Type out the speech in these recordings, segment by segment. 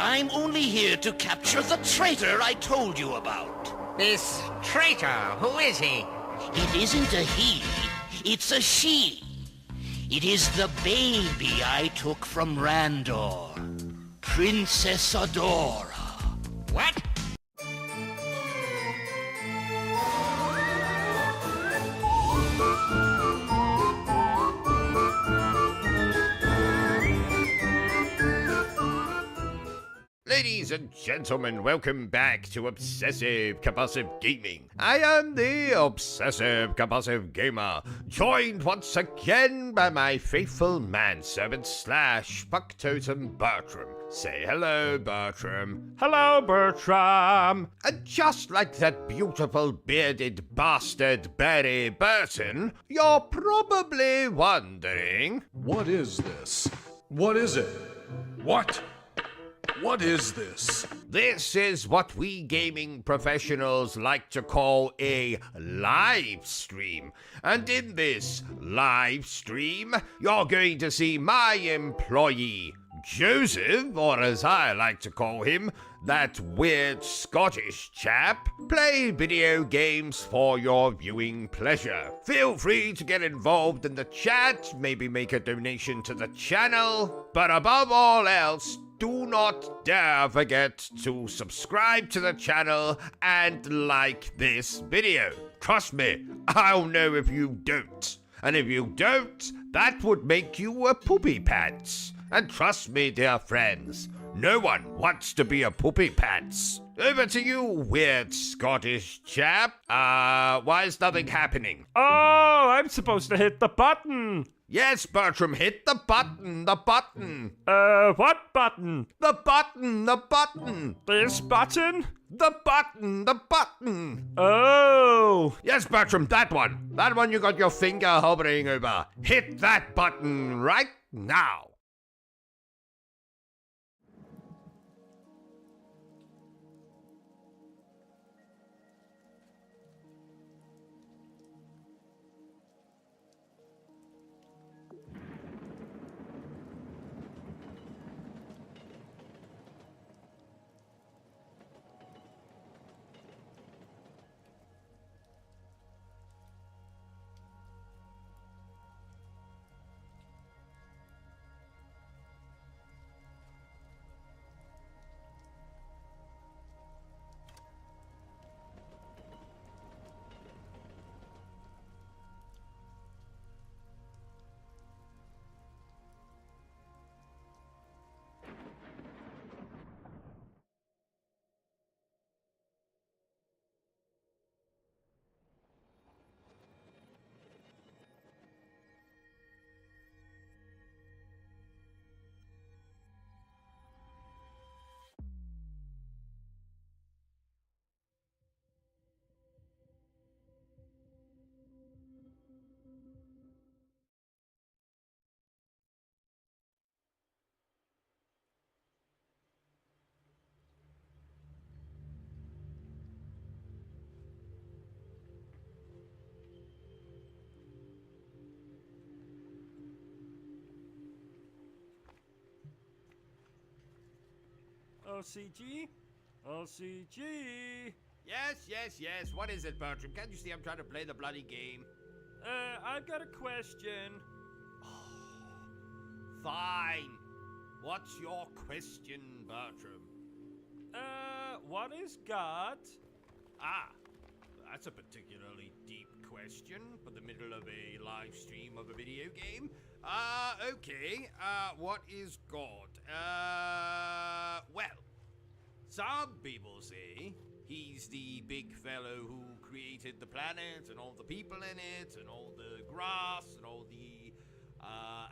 I'm only here to capture the traitor I told you about. This traitor, who is he? It isn't a he, it's a she. It is the baby I took from Randor. Princess Adora. What? Ladies and gentlemen, welcome back to Obsessive Compulsive Gaming. I am the Obsessive Compulsive Gamer, joined once again by my faithful manservant slash Pucktotem Bertram. Say hello, Bertram. Hello, Bertram. And just like that beautiful bearded bastard Barry Burton, you're probably wondering... What is this? What is it? What? What is this? This is what we gaming professionals like to call a live stream. And in this live stream, you're going to see my employee, Joseph, or as I like to call him, that weird Scottish chap, play video games for your viewing pleasure. Feel free to get involved in the chat, maybe make a donation to the channel, but above all else, do not dare forget to subscribe to the channel and like this video. Trust me, I'll know if you don't. And if you don't, that would make you a poopy pants. And trust me, dear friends, no one wants to be a poopy pants. Over to you, weird Scottish chap. Why is nothing happening? Oh, I'm supposed to hit the button. Yes, Bertram, hit the button, the button. What button? The button, the button. This button? The button, the button. Oh. Yes, Bertram, that one. That one you got your finger hovering over. Hit that button right now. O.C.G? O.C.G? Yes. What is it, Bertram? Can't you see I'm trying to play the bloody game? I've got a question. Fine. What's your question, Bertram? What is God? Ah, that's a particularly deep question for the middle of a live stream of a video game. Okay. What is God? Well, some people say he's the big fellow who created the planet and all the people in it and all the grass and all the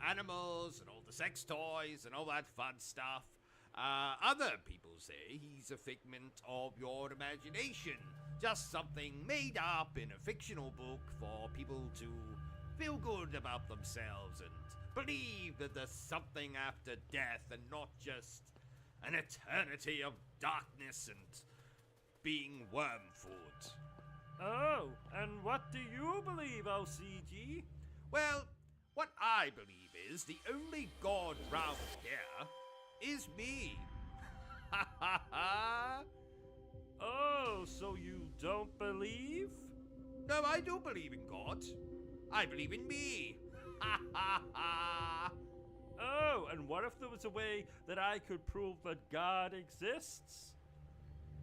animals and all the sex toys and all that fun stuff. Other people say he's a figment of your imagination, just something made up in a fictional book for people to feel good about themselves and believe that there's something after death and not just an eternity of darkness and being worm food. Oh, and what do you believe, O.C.G? Well, what I believe is the only god round here is me. Oh, so you don't believe? No, I do believe in God. I believe in me. Oh, and what if there was a way that I could prove that God exists?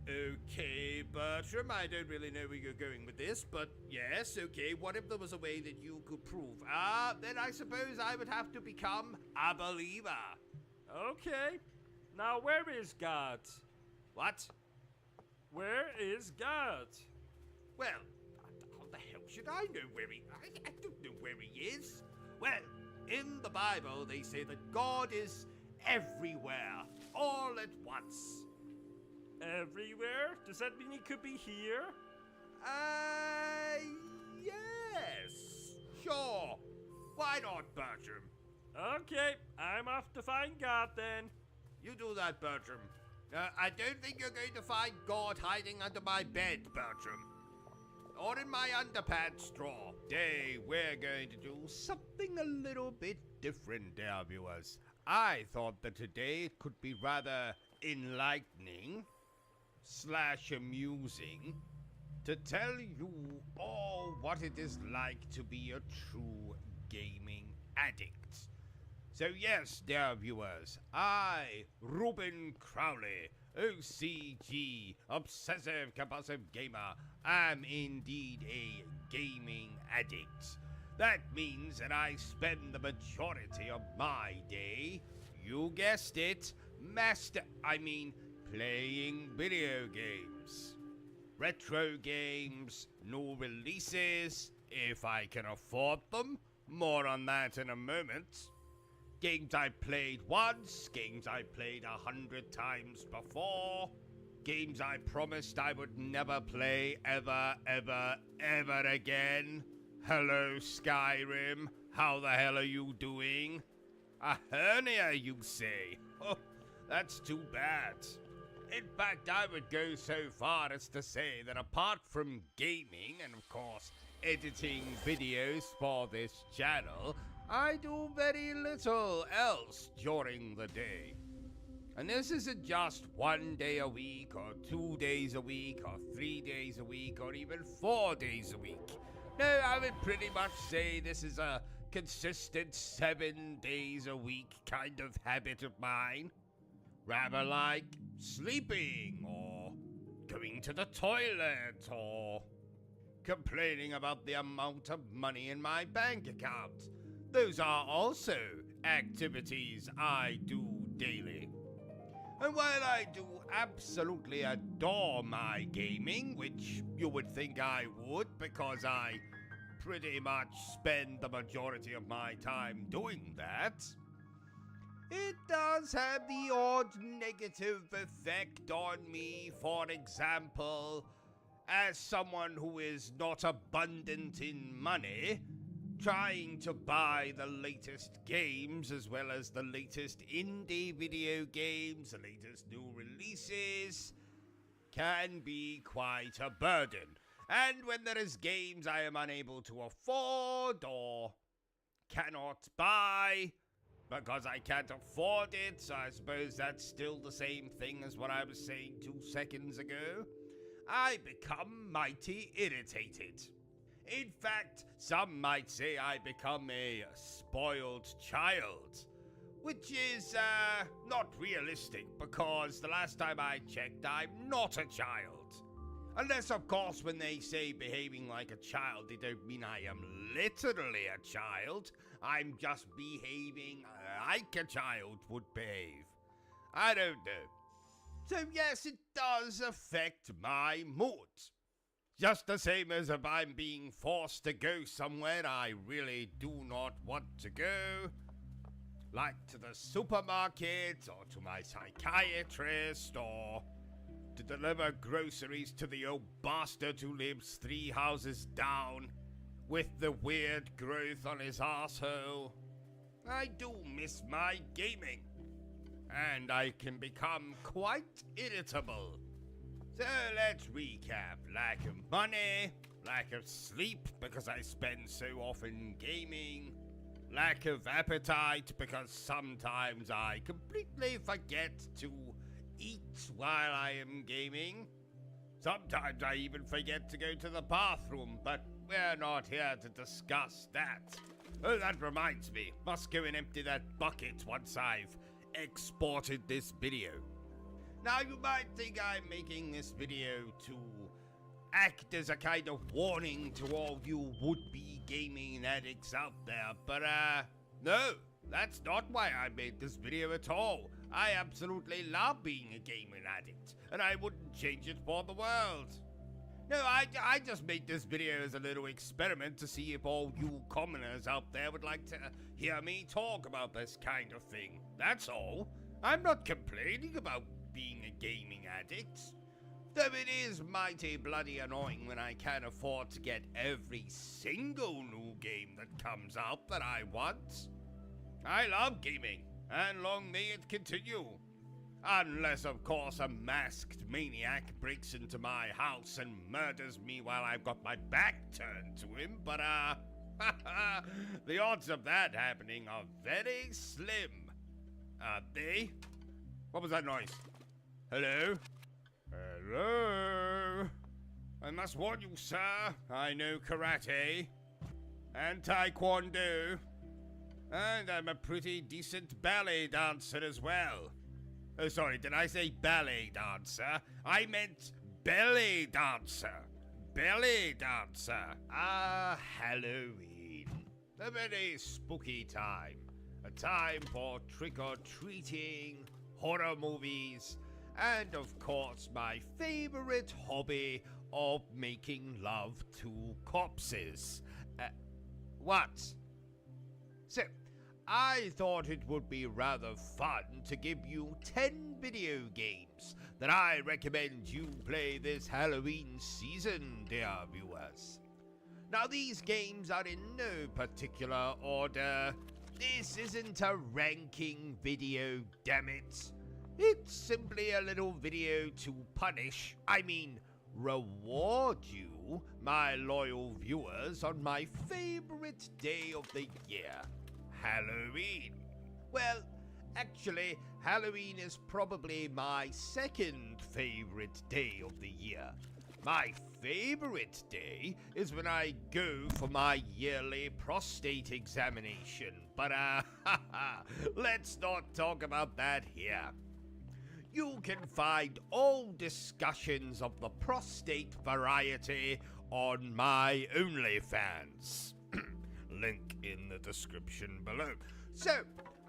Okay, Bertram, I don't really know where you're going with this, but yes, okay, what if there was a way that you could prove? Then I suppose I would have to become a believer. Okay. Now, where is God? What? Where is God? Well, how the hell should I know where I don't know where he is. Well, in the Bible, they say that God is everywhere, all at once. Everywhere? Does that mean he could be here? Yes. Sure. Why not, Bertram? Okay, I'm off to find God then. You do that, Bertram. I don't think you're going to find God hiding under my bed, Bertram. Or in my underpants drawer. Today, we're going to do something a little bit different, dear viewers. I thought that today it could be rather enlightening / amusing to tell you all what it is like to be a true gaming addict. So yes, dear viewers, I, Ruben Crowley, O.C.G, obsessive compulsive gamer, am indeed a gaming addict. That means that I spend the majority of my day, you guessed it, playing video games. Retro games, new releases, if I can afford them. More on that in a moment. Games I played once, games I played 100 times before, games I promised I would never play ever again. Hello, Skyrim. How the hell are you doing? A hernia, you say? Oh, that's too bad. In fact, I would go so far as to say that apart from gaming and, of course, editing videos for this channel, I do very little else during the day. And this isn't just 1 day a week, or 2 days a week, or 3 days a week, or even 4 days a week. No, I would pretty much say this is a consistent 7 days a week kind of habit of mine. Rather like sleeping, or going to the toilet, or complaining about the amount of money in my bank account. Those are also activities I do daily. And while I do absolutely adore my gaming, which you would think I would because I pretty much spend the majority of my time doing that, it does have the odd negative effect on me. For example, as someone who is not abundant in money, trying to buy the latest games as well as the latest indie video games, the latest new releases, can be quite a burden. And when there is games I am unable to afford or cannot buy because I can't afford it, so I suppose that's still the same thing as what I was saying 2 seconds ago, I become mighty irritated. In fact, some might say I become a spoiled child, which is not realistic because the last time I checked, I'm not a child. Unless, of course, when they say behaving like a child, they don't mean I am literally a child. I'm just behaving like a child would behave. I don't know. So yes, it does affect my mood. Just the same as if I'm being forced to go somewhere I really do not want to go. Like to the supermarket, or to my psychiatrist, or to deliver groceries to the old bastard who lives 3 houses down with the weird growth on his arsehole. I do miss my gaming, and I can become quite irritable. So let's recap. Lack of money, lack of sleep because I spend so often gaming, lack of appetite because sometimes I completely forget to eat while I am gaming. Sometimes I even forget to go to the bathroom, but we're not here to discuss that. Oh, that reminds me. Must go and empty that bucket once I've exported this video. Now, you might think I'm making this video to act as a kind of warning to all you would-be gaming addicts out there, but, no, that's not why I made this video at all. I absolutely love being a gaming addict, and I wouldn't change it for the world. No, I just made this video as a little experiment to see if all you commoners out there would like to hear me talk about this kind of thing. That's all. I'm not complaining about being a gaming addict. Though it is mighty bloody annoying when I can't afford to get every single new game that comes out that I want. I love gaming, and long may it continue. Unless, of course, a masked maniac breaks into my house and murders me while I've got my back turned to him, but, the odds of that happening are very slim. Aren't they? What was that noise? Hello? Hello? I must warn you, sir, I know karate and taekwondo, and I'm a pretty decent ballet dancer as well. Oh, sorry, did I say ballet dancer? I meant belly dancer. Belly dancer. Halloween. A very spooky time. A time for trick-or-treating, horror movies, and of course my favorite hobby of making love to corpses. What? So, I thought it would be rather fun to give you 10 video games that I recommend you play this Halloween season, dear viewers. Now, these games are in no particular order. This isn't a ranking video, damn it. It's simply a little video to reward you, my loyal viewers, on my favorite day of the year. Halloween. Well, actually, Halloween is probably my second favorite day of the year. My favorite day is when I go for my yearly prostate examination, but let's not talk about that here. You can find all discussions of the prostate variety on my OnlyFans. Link in the description below. So,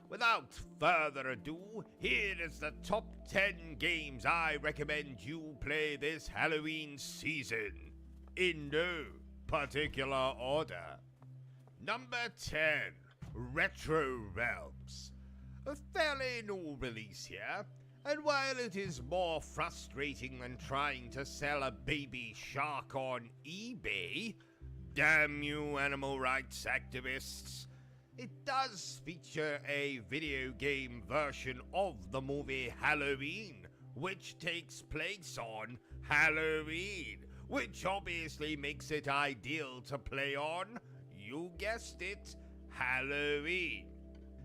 without further ado, here is the top 10 games I recommend you play this Halloween season, in no particular order. Number 10, Retro Realms. A fairly new release here, and while it is more frustrating than trying to sell a baby shark on eBay, damn you animal rights activists, it does feature a video game version of the movie Halloween, which takes place on Halloween, which obviously makes it ideal to play on, you guessed it, Halloween.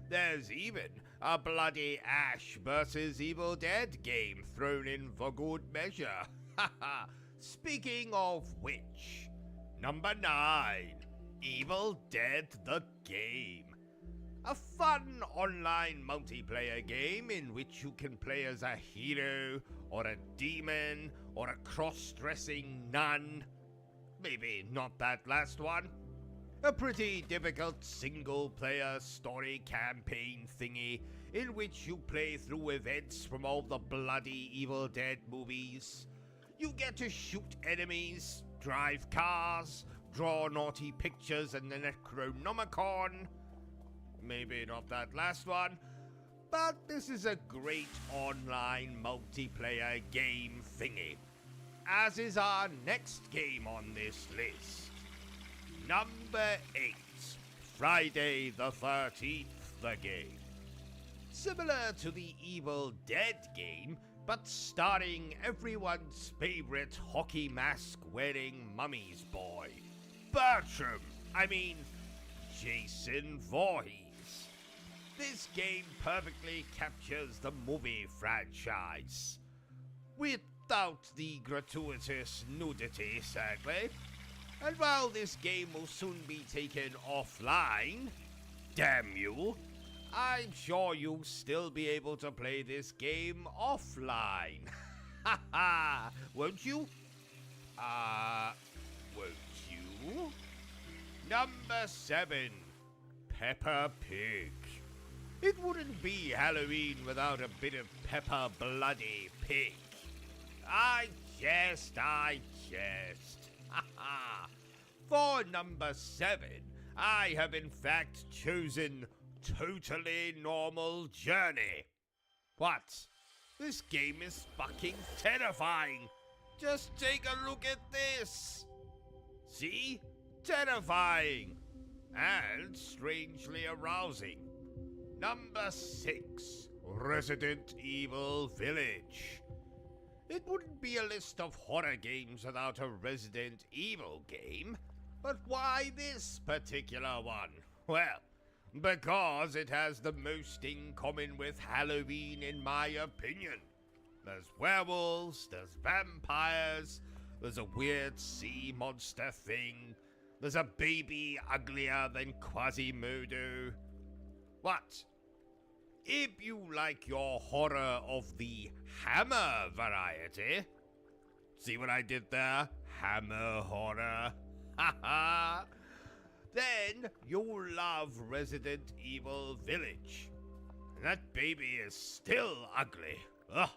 There's even a bloody Ash vs. Evil Dead game thrown in for good measure. Haha. Speaking of which, number 9, Evil Dead the Game. A fun online multiplayer game in which you can play as a hero, or a demon, or a cross-dressing nun. Maybe not that last one. A pretty difficult single-player story campaign thingy in which you play through events from all the bloody Evil Dead movies. You get to shoot enemies, drive cars, draw naughty pictures in the Necronomicon. Maybe not that last one, but this is a great online multiplayer game thingy, as is our next game on this list. Number 8, Friday the 13th, the game. Similar to the Evil Dead game, but starring everyone's favorite hockey mask-wearing mummy's boy, Jason Voorhees. This This game perfectly captures the movie franchise. Without the gratuitous nudity, sadly. And while this game will soon be taken offline, damn you, I'm sure you'll still be able to play this game offline. Haha, won't you? Won't you? Number 7, Peppa Pig. It wouldn't be Halloween without a bit of Peppa Bloody Pig. I jest. Haha. For number 7, I have in fact chosen Totally Normal Journey. What? This game is fucking terrifying. Just take a look at this. See? Terrifying. And strangely arousing. Number 6, Resident Evil Village. It wouldn't be a list of horror games without a Resident Evil game, but why this particular one? Well, because it has the most in common with Halloween in my opinion. There's werewolves, there's vampires, there's a weird sea monster thing, there's a baby uglier than Quasimodo. What? If you like your horror of the Hammer variety, see what I did there? Hammer horror. Haha. Then you'll love Resident Evil Village. That baby is still ugly. Ugh.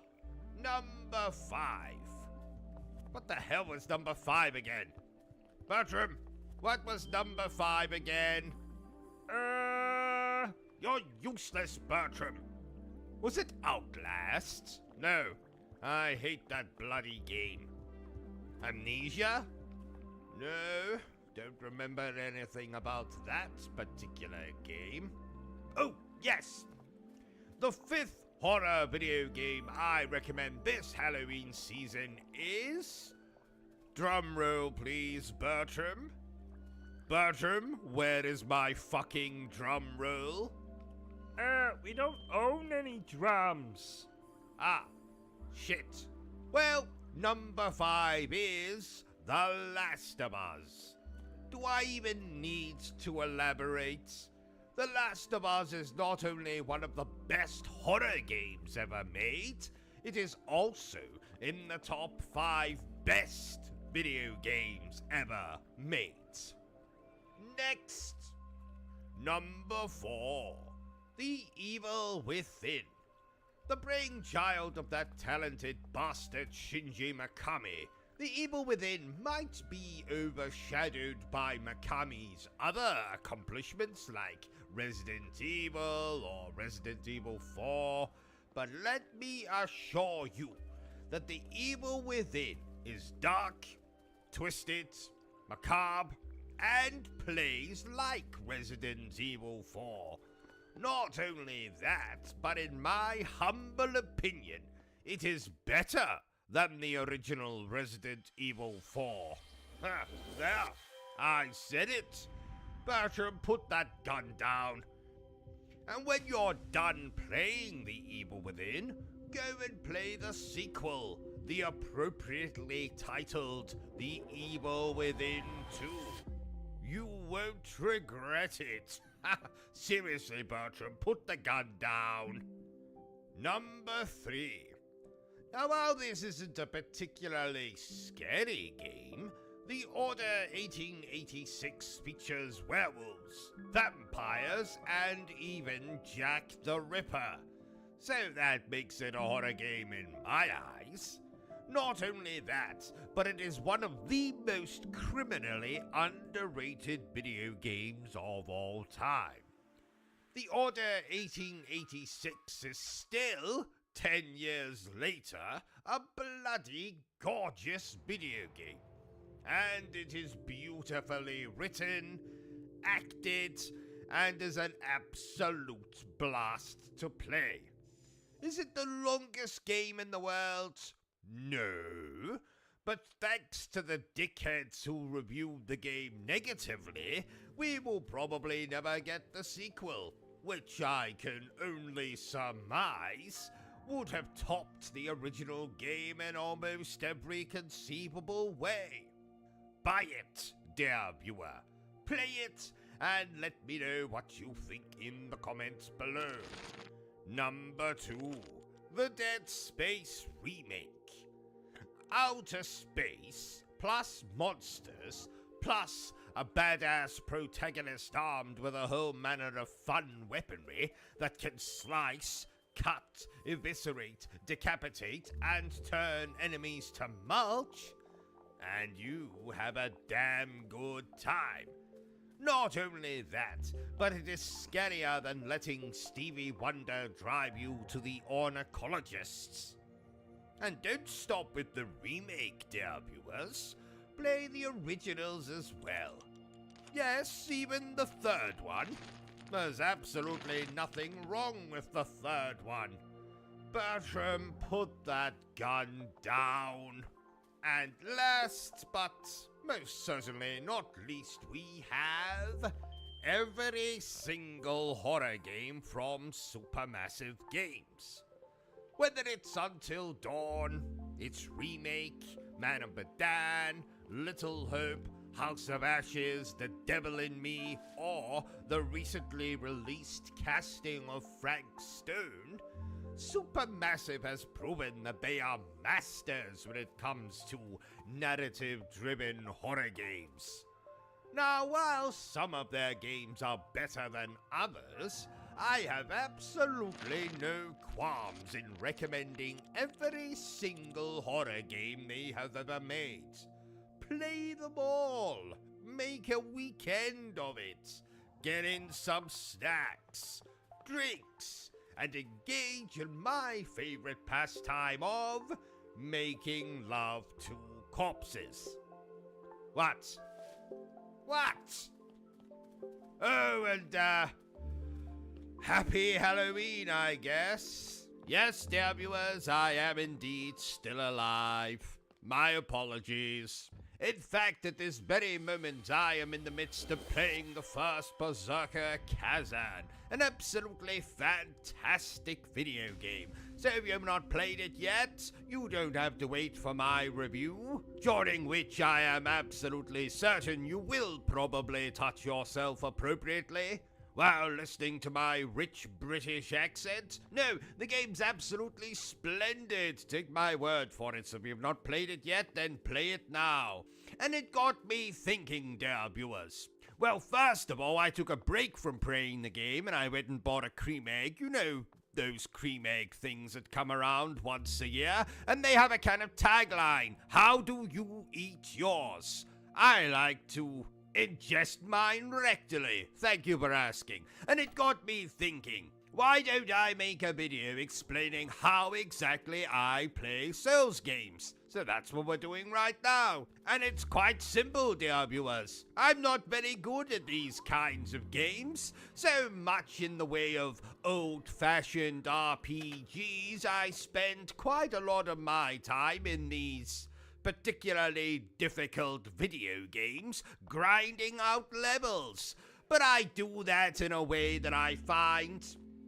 Number 5. What the hell was number 5 again? Bertram, what was number 5 again? You're useless, Bertram. Was it Outlast? No, I hate that bloody game. Amnesia? No, don't remember anything about that particular game. Oh, yes! The 5th horror video game I recommend this Halloween season is... Drum roll, please, Bertram. Bertram, where is my fucking drum roll? We don't own any drums. Ah, shit. Well, number 5 is The Last of Us. Do I even need to elaborate? The Last of Us is not only one of the best horror games ever made, it is also in the top 5 best video games ever made. Next, number 4. The Evil Within. The brainchild of that talented bastard Shinji Mikami, The Evil Within might be overshadowed by Mikami's other accomplishments like Resident Evil or Resident Evil 4, but let me assure you that The Evil Within is dark, twisted, macabre, and plays like Resident Evil 4. Not only that, but in my humble opinion, it is better than the original Resident Evil 4. There, I said it. Bertram, put that gun down. And when you're done playing The Evil Within, go and play the sequel, the appropriately titled The Evil Within 2. You won't regret it. Seriously, Bertram, put the gun down. Number 3. Now, while this isn't a particularly scary game, The Order 1886 features werewolves, vampires, and even Jack the Ripper. So that makes it a horror game in my eyes. Not only that, but it is one of the most criminally underrated video games of all time. The Order 1886 is still, 10 years later, a bloody gorgeous video game. And it is beautifully written, acted, and is an absolute blast to play. Is it the longest game in the world? No, but thanks to the dickheads who reviewed the game negatively, we will probably never get the sequel. which I can only surmise would have topped the original game in almost every conceivable way. Buy it, dear viewer. Play it and let me know what you think in the comments below. Number 2. The Dead Space Remake. Outer space, plus monsters, plus a badass protagonist armed with a whole manner of fun weaponry that can slice, cut, eviscerate, decapitate, and turn enemies to mulch, and you have a damn good time. Not only that, but it is scarier than letting Stevie Wonder drive you to the ornithologists. And don't stop with the remake, dear viewers. Play the originals as well. Yes, even the third one. There's absolutely nothing wrong with the third one. Bertram, put that gun down. And last but most certainly not least, we have every single horror game from Supermassive Games. Whether it's Until Dawn, its remake, Man of Medan, Little Hope, House of Ashes, The Devil in Me, or the recently released casting of Frank Stone, Supermassive has proven that they are masters when it comes to narrative-driven horror games. Now, while some of their games are better than others, I have absolutely no qualms in recommending every single horror game they have ever made. Play them all. Make a weekend of it. Get in some snacks, drinks, and engage in my favorite pastime of making love to corpses. What? Oh, and happy Halloween, I guess. Yes, dear viewers, I am indeed still alive. My apologies. In fact, at this very moment, I am in the midst of playing the first Berserker Kazan, an absolutely fantastic video game. So if you have not played it yet, you don't have to wait for my review, during which I am absolutely certain you will probably touch yourself appropriately while listening to my rich British accent. No, the game's absolutely splendid. Take my word for it. So if you've not played it yet, then play it now. And it got me thinking, dear viewers. Well, first of all, I took a break from playing the game and I went and bought a cream egg. You know, those cream egg things that come around once a year. And they have a kind of tagline. How do you eat yours? I like to ingest mine rectally. Thank you for asking. And it got me thinking, why don't I make a video explaining how exactly I play Souls games? So that's what we're doing right now. And it's quite simple, dear viewers. I'm not very good at these kinds of games. So much in the way of old-fashioned RPGs, I spend quite a lot of my time in these particularly difficult video games, grinding out levels. But I do that in a way that I find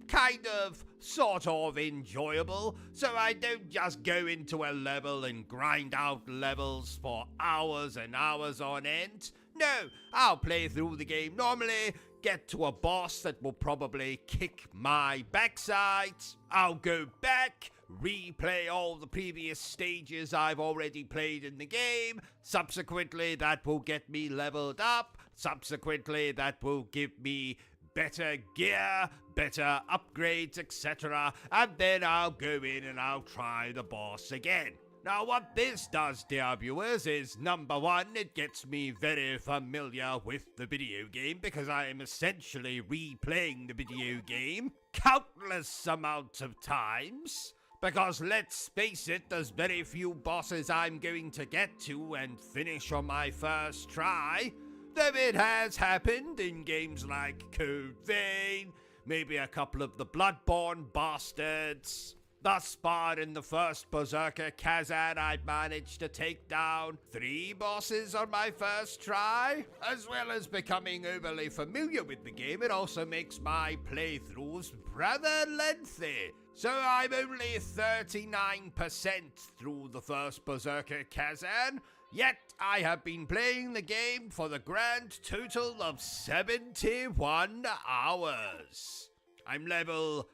kind of, sort of enjoyable, so I don't just go into a level and grind out levels for hours and hours on end. No, I'll play through the game normally, get to a boss that will probably kick my backside. I'll go back, replay all the previous stages I've already played in the game. Subsequently, that will get me leveled up. Subsequently, that will give me better gear, better upgrades, etc. And then I'll go in and I'll try the boss again. Now, what this does, dear viewers, is number one, it gets me very familiar with the video game because I am essentially replaying the video game countless amounts of times. Because let's face it, there's very few bosses I'm going to get to and finish on my first try. Though it has happened in games like Code Vein, maybe a couple of the Bloodborne bastards. Thus far in the first Berserker Kazan, I managed to take down 3 bosses on my first try. As well as becoming overly familiar with the game, it also makes my playthroughs rather lengthy. So I'm only 39% through the first Berserker Kazan, yet I have been playing the game for the grand total of 71 hours. I'm level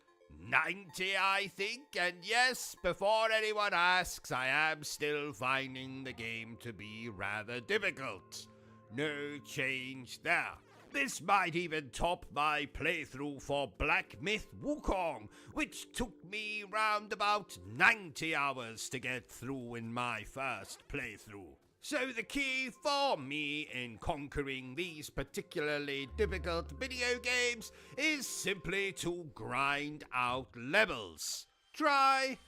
90, I think, and yes, before anyone asks, I am still finding the game to be rather difficult. No change there. This might even top my playthrough for Black Myth Wukong, which took me round about 90 hours to get through in my first playthrough. So the key for me in conquering these particularly difficult video games is simply to grind out levels. Try,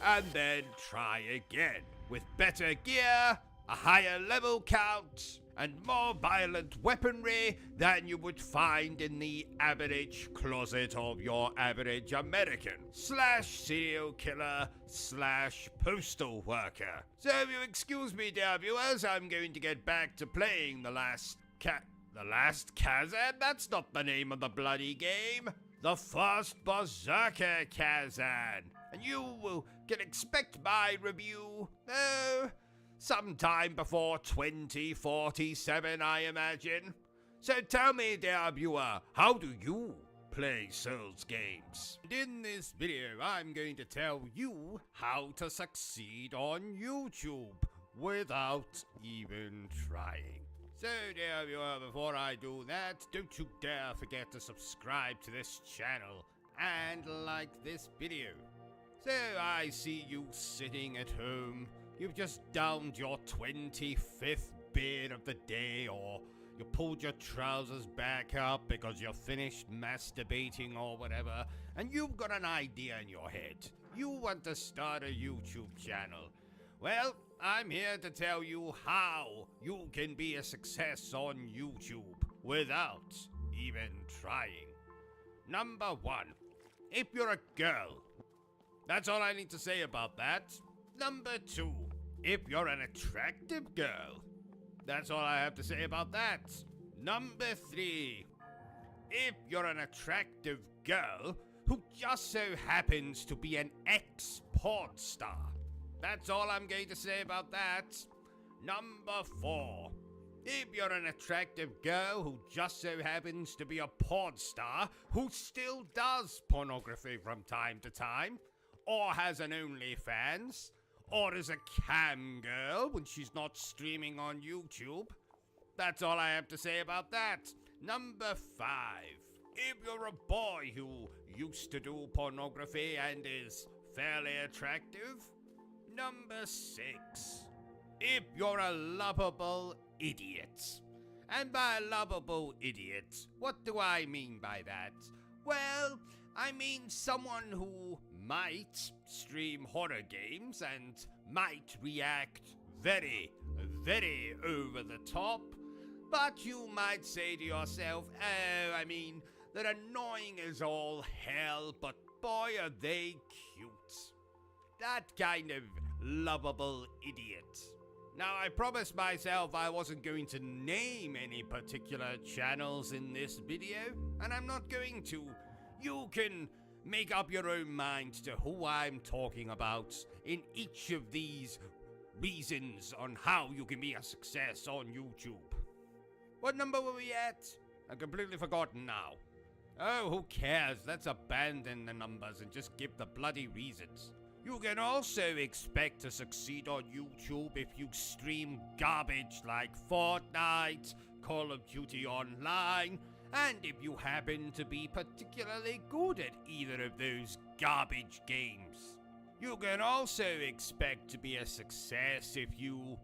and then try again. With better gear, a higher level count, and more violent weaponry than you would find in the average closet of your average American / serial killer / postal worker. So if you excuse me, dear viewers, I'm going to get back to playing the last Kazan? That's not the name of the bloody game. The first Berserker Kazan. And you can expect my review, sometime before 2047, I imagine. So tell me, dear viewer, how do you play Souls games? And in this video, I'm going to tell you how to succeed on YouTube without even trying. So, dear viewer, before I do that, don't you dare forget to subscribe to this channel and like this video. So I see you sitting at home. You've just downed your 25th beer of the day, or you pulled your trousers back up because you're finished masturbating or whatever, and you've got an idea in your head. You want to start a YouTube channel. Well, I'm here to tell you how you can be a success on YouTube without even trying. Number 1, if you're a girl. That's all I need to say about that. Number 2, if you're an attractive girl. That's all I have to say about that. Number 3, if you're an attractive girl who just so happens to be an ex-porn star. That's all I'm going to say about that. Number 4, if you're an attractive girl who just so happens to be a porn star who still does pornography from time to time, or has an OnlyFans, or is a cam girl when she's not streaming on YouTube. That's all I have to say about that. Number 5, if you're a boy who used to do pornography and is fairly attractive. Number 6, if you're a lovable idiot. And by lovable idiot, what do I mean by that? Well, I mean someone who might stream horror games and might react very, very over the top, but you might say to yourself, they're annoying as all hell, but boy are they cute. That kind of lovable idiot. Now, I promised myself I wasn't going to name any particular channels in this video, and I'm not going to. You can make up your own mind to who I'm talking about in each of these reasons on how you can be a success on YouTube. What number were we at? I've completely forgotten now. Oh, who cares? Let's abandon the numbers and just give the bloody reasons. You can also expect to succeed on YouTube if you stream garbage like Fortnite, Call of Duty Online, and if you happen to be particularly good at either of those garbage games. You can also expect to be a success if you,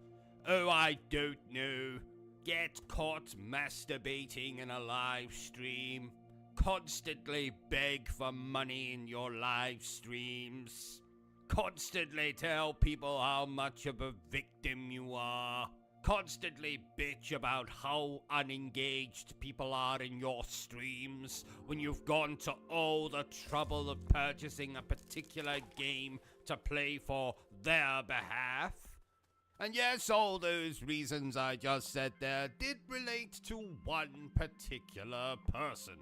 get caught masturbating in a live stream, constantly beg for money in your live streams, constantly tell people how much of a victim you are, constantly bitch about how unengaged people are in your streams when you've gone to all the trouble of purchasing a particular game to play for their behalf. And yes, all those reasons I just said there did relate to one particular person.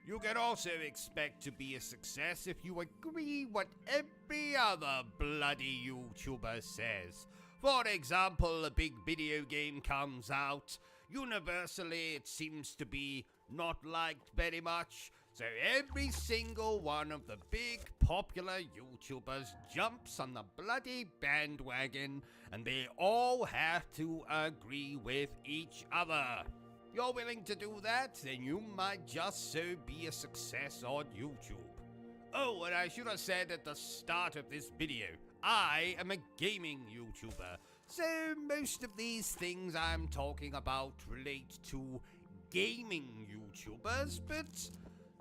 You can also expect to be a success if you agree what every other bloody YouTuber says. For example, a big video game comes out. Universally, it seems to be not liked very much. So every single one of the big popular YouTubers jumps on the bloody bandwagon, and they all have to agree with each other. You're willing to do that? Then you might just so be a success on YouTube. Oh, and I should have said at the start of this video, I am a gaming YouTuber, so most of these things I'm talking about relate to gaming YouTubers, but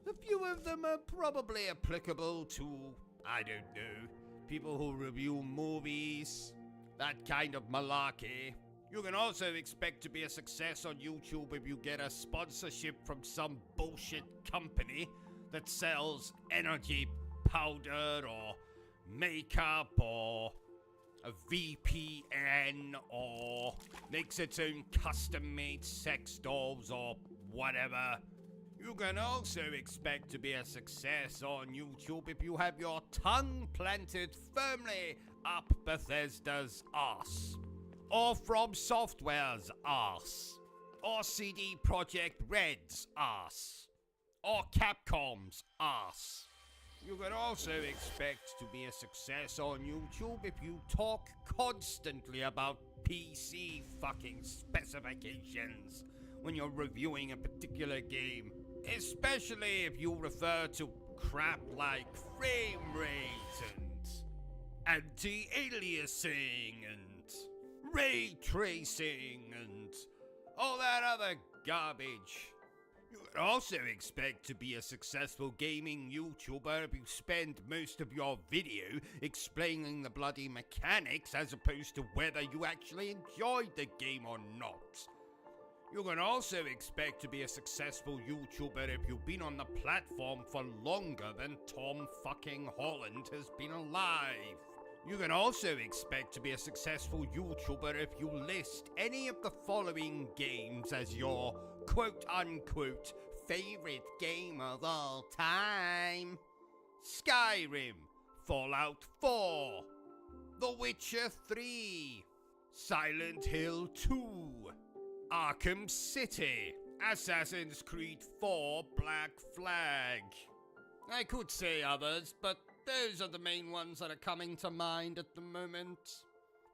a few of them are probably applicable to, I don't know, people who review movies, that kind of malarkey. You can also expect to be a success on YouTube if you get a sponsorship from some bullshit company that sells energy powder or makeup or a VPN or makes its own custom-made sex dolls or whatever. You can also expect to be a success on YouTube if you have your tongue planted firmly up Bethesda's arse, or From Software's arse, or CD Projekt Red's arse, or Capcom's arse. You can also expect to be a success on YouTube if you talk constantly about PC fucking specifications when you're reviewing a particular game, especially if you refer to crap like frame rate and anti-aliasing and ray tracing and all that other garbage. You can also expect to be a successful gaming YouTuber if you spend most of your video explaining the bloody mechanics as opposed to whether you actually enjoyed the game or not. You can also expect to be a successful YouTuber if you've been on the platform for longer than Tom fucking Holland has been alive. You can also expect to be a successful YouTuber if you list any of the following games as your quote-unquote favorite game of all time: Skyrim, Fallout 4, The Witcher 3, Silent Hill 2, Arkham City, Assassin's Creed 4 Black Flag. I could say others, but those are the main ones that are coming to mind at the moment.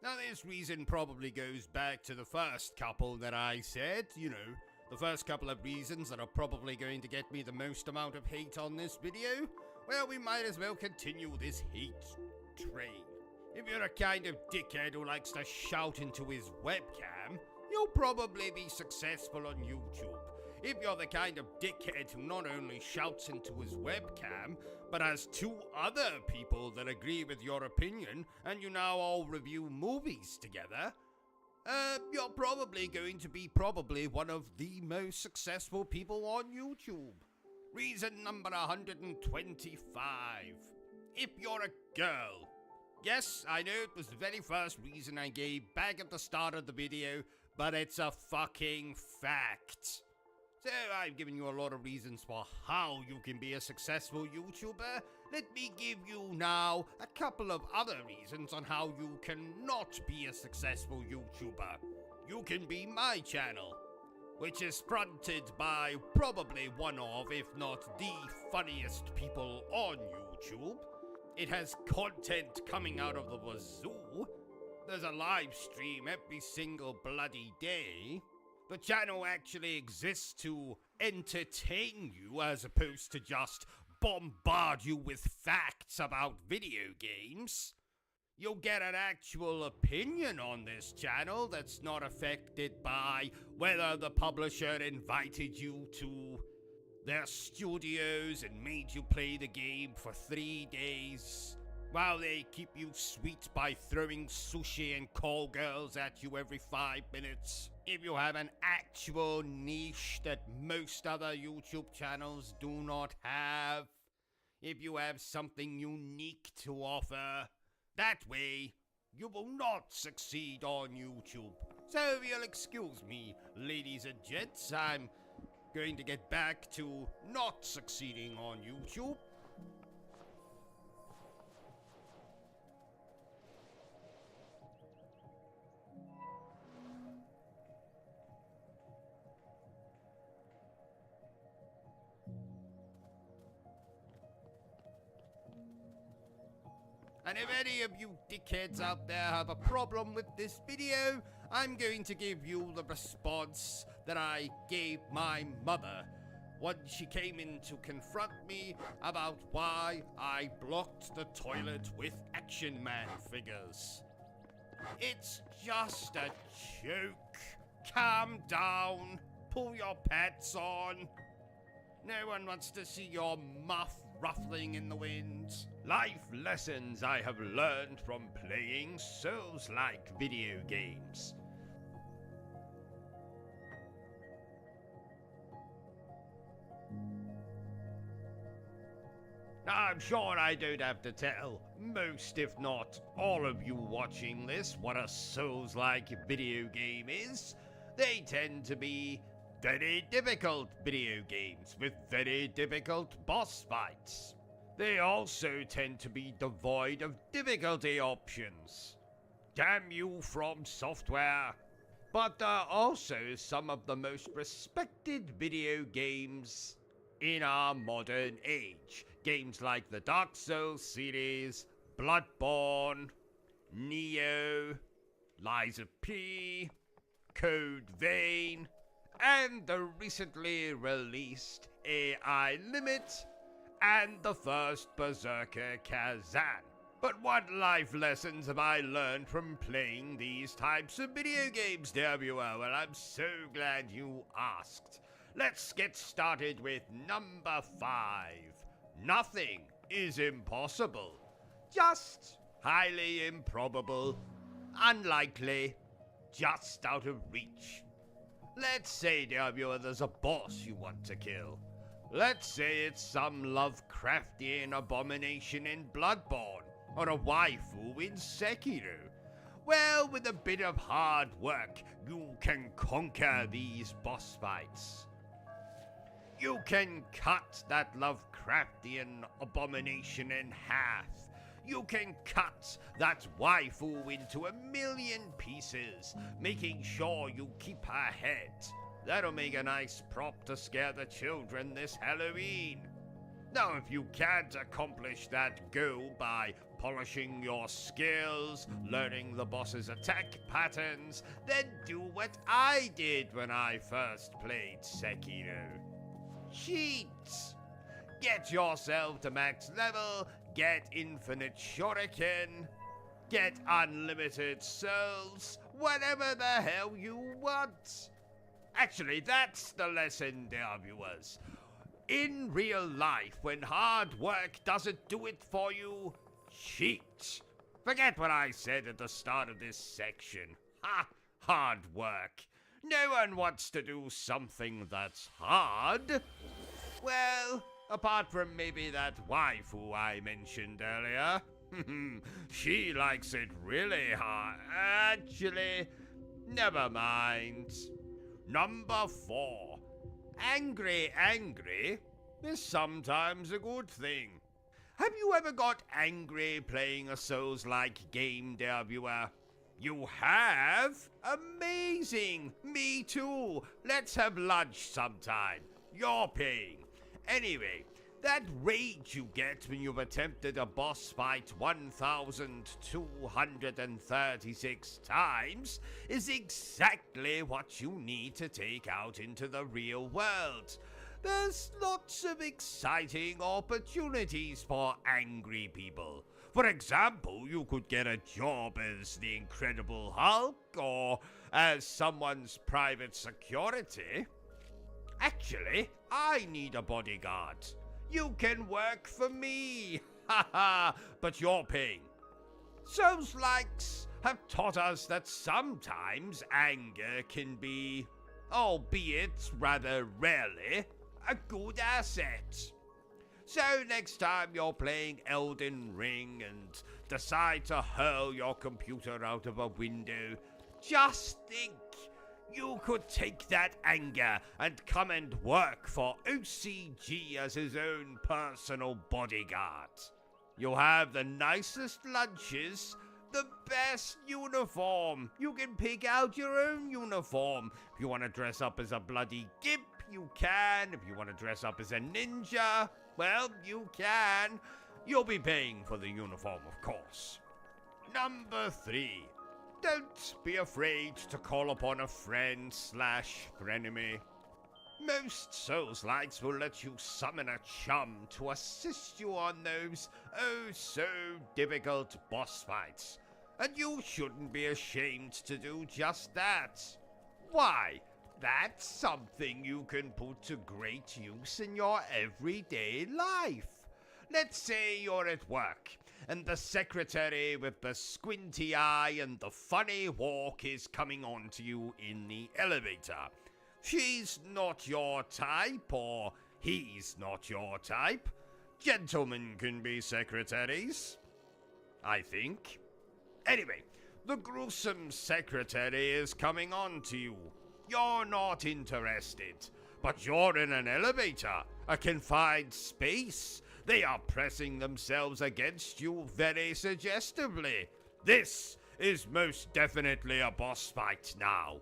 Now, this reason probably goes back to the first couple that I said, the first couple of reasons that are probably going to get me the most amount of hate on this video. Well, we might as well continue this hate train. If you're a kind of dickhead who likes to shout into his webcam, you'll probably be successful on YouTube. If you're the kind of dickhead who not only shouts into his webcam, but has two other people that agree with your opinion, and you now all review movies together, you're probably going to be one of the most successful people on YouTube. Reason number 125. If you're a girl. Yes, I know it was the very first reason I gave back at the start of the video, but it's a fucking fact. So I've given you a lot of reasons for how you can be a successful YouTuber. Let me give you now a couple of other reasons on how you cannot be a successful YouTuber. You can be my channel, which is fronted by probably one of, if not the funniest people on YouTube. It has content coming out of the wazoo. There's a live stream every single bloody day. The channel actually exists to entertain you as opposed to just bombard you with facts about video games. You'll get an actual opinion on this channel that's not affected by whether the publisher invited you to their studios and made you play the game for 3 days, while they keep you sweet by throwing sushi and call girls at you every 5 minutes. If you have an actual niche that most other YouTube channels do not have, if you have something unique to offer, that way you will not succeed on YouTube. So if you'll excuse me, ladies and gents, I'm going to get back to not succeeding on YouTube. And if any of you dickheads out there have a problem with this video, I'm going to give you the response that I gave my mother when she came in to confront me about why I blocked the toilet with Action Man figures. It's just a joke. Calm down. Pull your pants on. No one wants to see your muff ruffling in the wind. Life lessons I have learned from playing Souls-like video games. Now, I'm sure I don't have to tell most, if not all of you watching this, what a Souls-like video game is. They tend to be very difficult video games with very difficult boss fights. They also tend to be devoid of difficulty options. Damn you, From Software. But they're also some of the most respected video games in our modern age. Games like the Dark Souls series, Bloodborne, Neo, Lies of P, Code Vein, and the recently released AI Limit, and the first Berserker Kazan. But what life lessons have I learned from playing these types of video games, dear viewer? Well, I'm so glad you asked. Let's get started with number 5. Nothing is impossible. Just highly improbable, unlikely, just out of reach. Let's say, dear viewer, there's a boss you want to kill. Let's say it's some Lovecraftian abomination in Bloodborne, or a waifu in Sekiro. Well, with a bit of hard work, you can conquer these boss fights. You can cut that Lovecraftian abomination in half. You can cut that waifu into 1,000,000 pieces, making sure you keep her head. That'll make a nice prop to scare the children this Halloween. Now, if you can't accomplish that goal by polishing your skills, learning the boss's attack patterns, then do what I did when I first played Sekiro. Cheat! Get yourself to max level, get infinite shuriken, get unlimited souls, whatever the hell you want. Actually, that's the lesson, dear viewers. In real life, when hard work doesn't do it for you, cheat. Forget what I said at the start of this section. Ha! Hard work. No one wants to do something that's hard. Well, apart from maybe that waifu I mentioned earlier. She likes it really hard. Actually, never mind. Number 4. Angry is sometimes a good thing. Have you ever got angry playing a Souls-like game, dear viewer? You have? Amazing! Me too! Let's have lunch sometime. You're paying. Anyway, that rage you get when you've attempted a boss fight 1,236 times is exactly what you need to take out into the real world. There's lots of exciting opportunities for angry people. For example, you could get a job as the Incredible Hulk or as someone's private security. Actually, I need a bodyguard. You can work for me. ha ha, but you're paying. Souls-likes have taught us that sometimes anger can be, albeit rather rarely, a good asset. So next time you're playing Elden Ring and decide to hurl your computer out of a window, just think you could take that anger and come and work for O.C.G as his own personal bodyguard. You'll have the nicest lunches, the best uniform. You can pick out your own uniform. If you want to dress up as a bloody gimp, you can. If you want to dress up as a ninja, well, you can. You'll be paying for the uniform, of course. Number 3. Don't be afraid to call upon a friend/frenemy. Most Souls-likes will let you summon a chum to assist you on those oh-so-difficult boss fights, and you shouldn't be ashamed to do just that. Why? That's something you can put to great use in your everyday life. Let's say you're at work, and the secretary with the squinty eye and the funny walk is coming on to you in the elevator. She's not your type, or he's not your type. Gentlemen can be secretaries, I think. Anyway, the gruesome secretary is coming on to you. You're not interested, but you're in an elevator, a confined space. They are pressing themselves against you very suggestively. This is most definitely a boss fight now.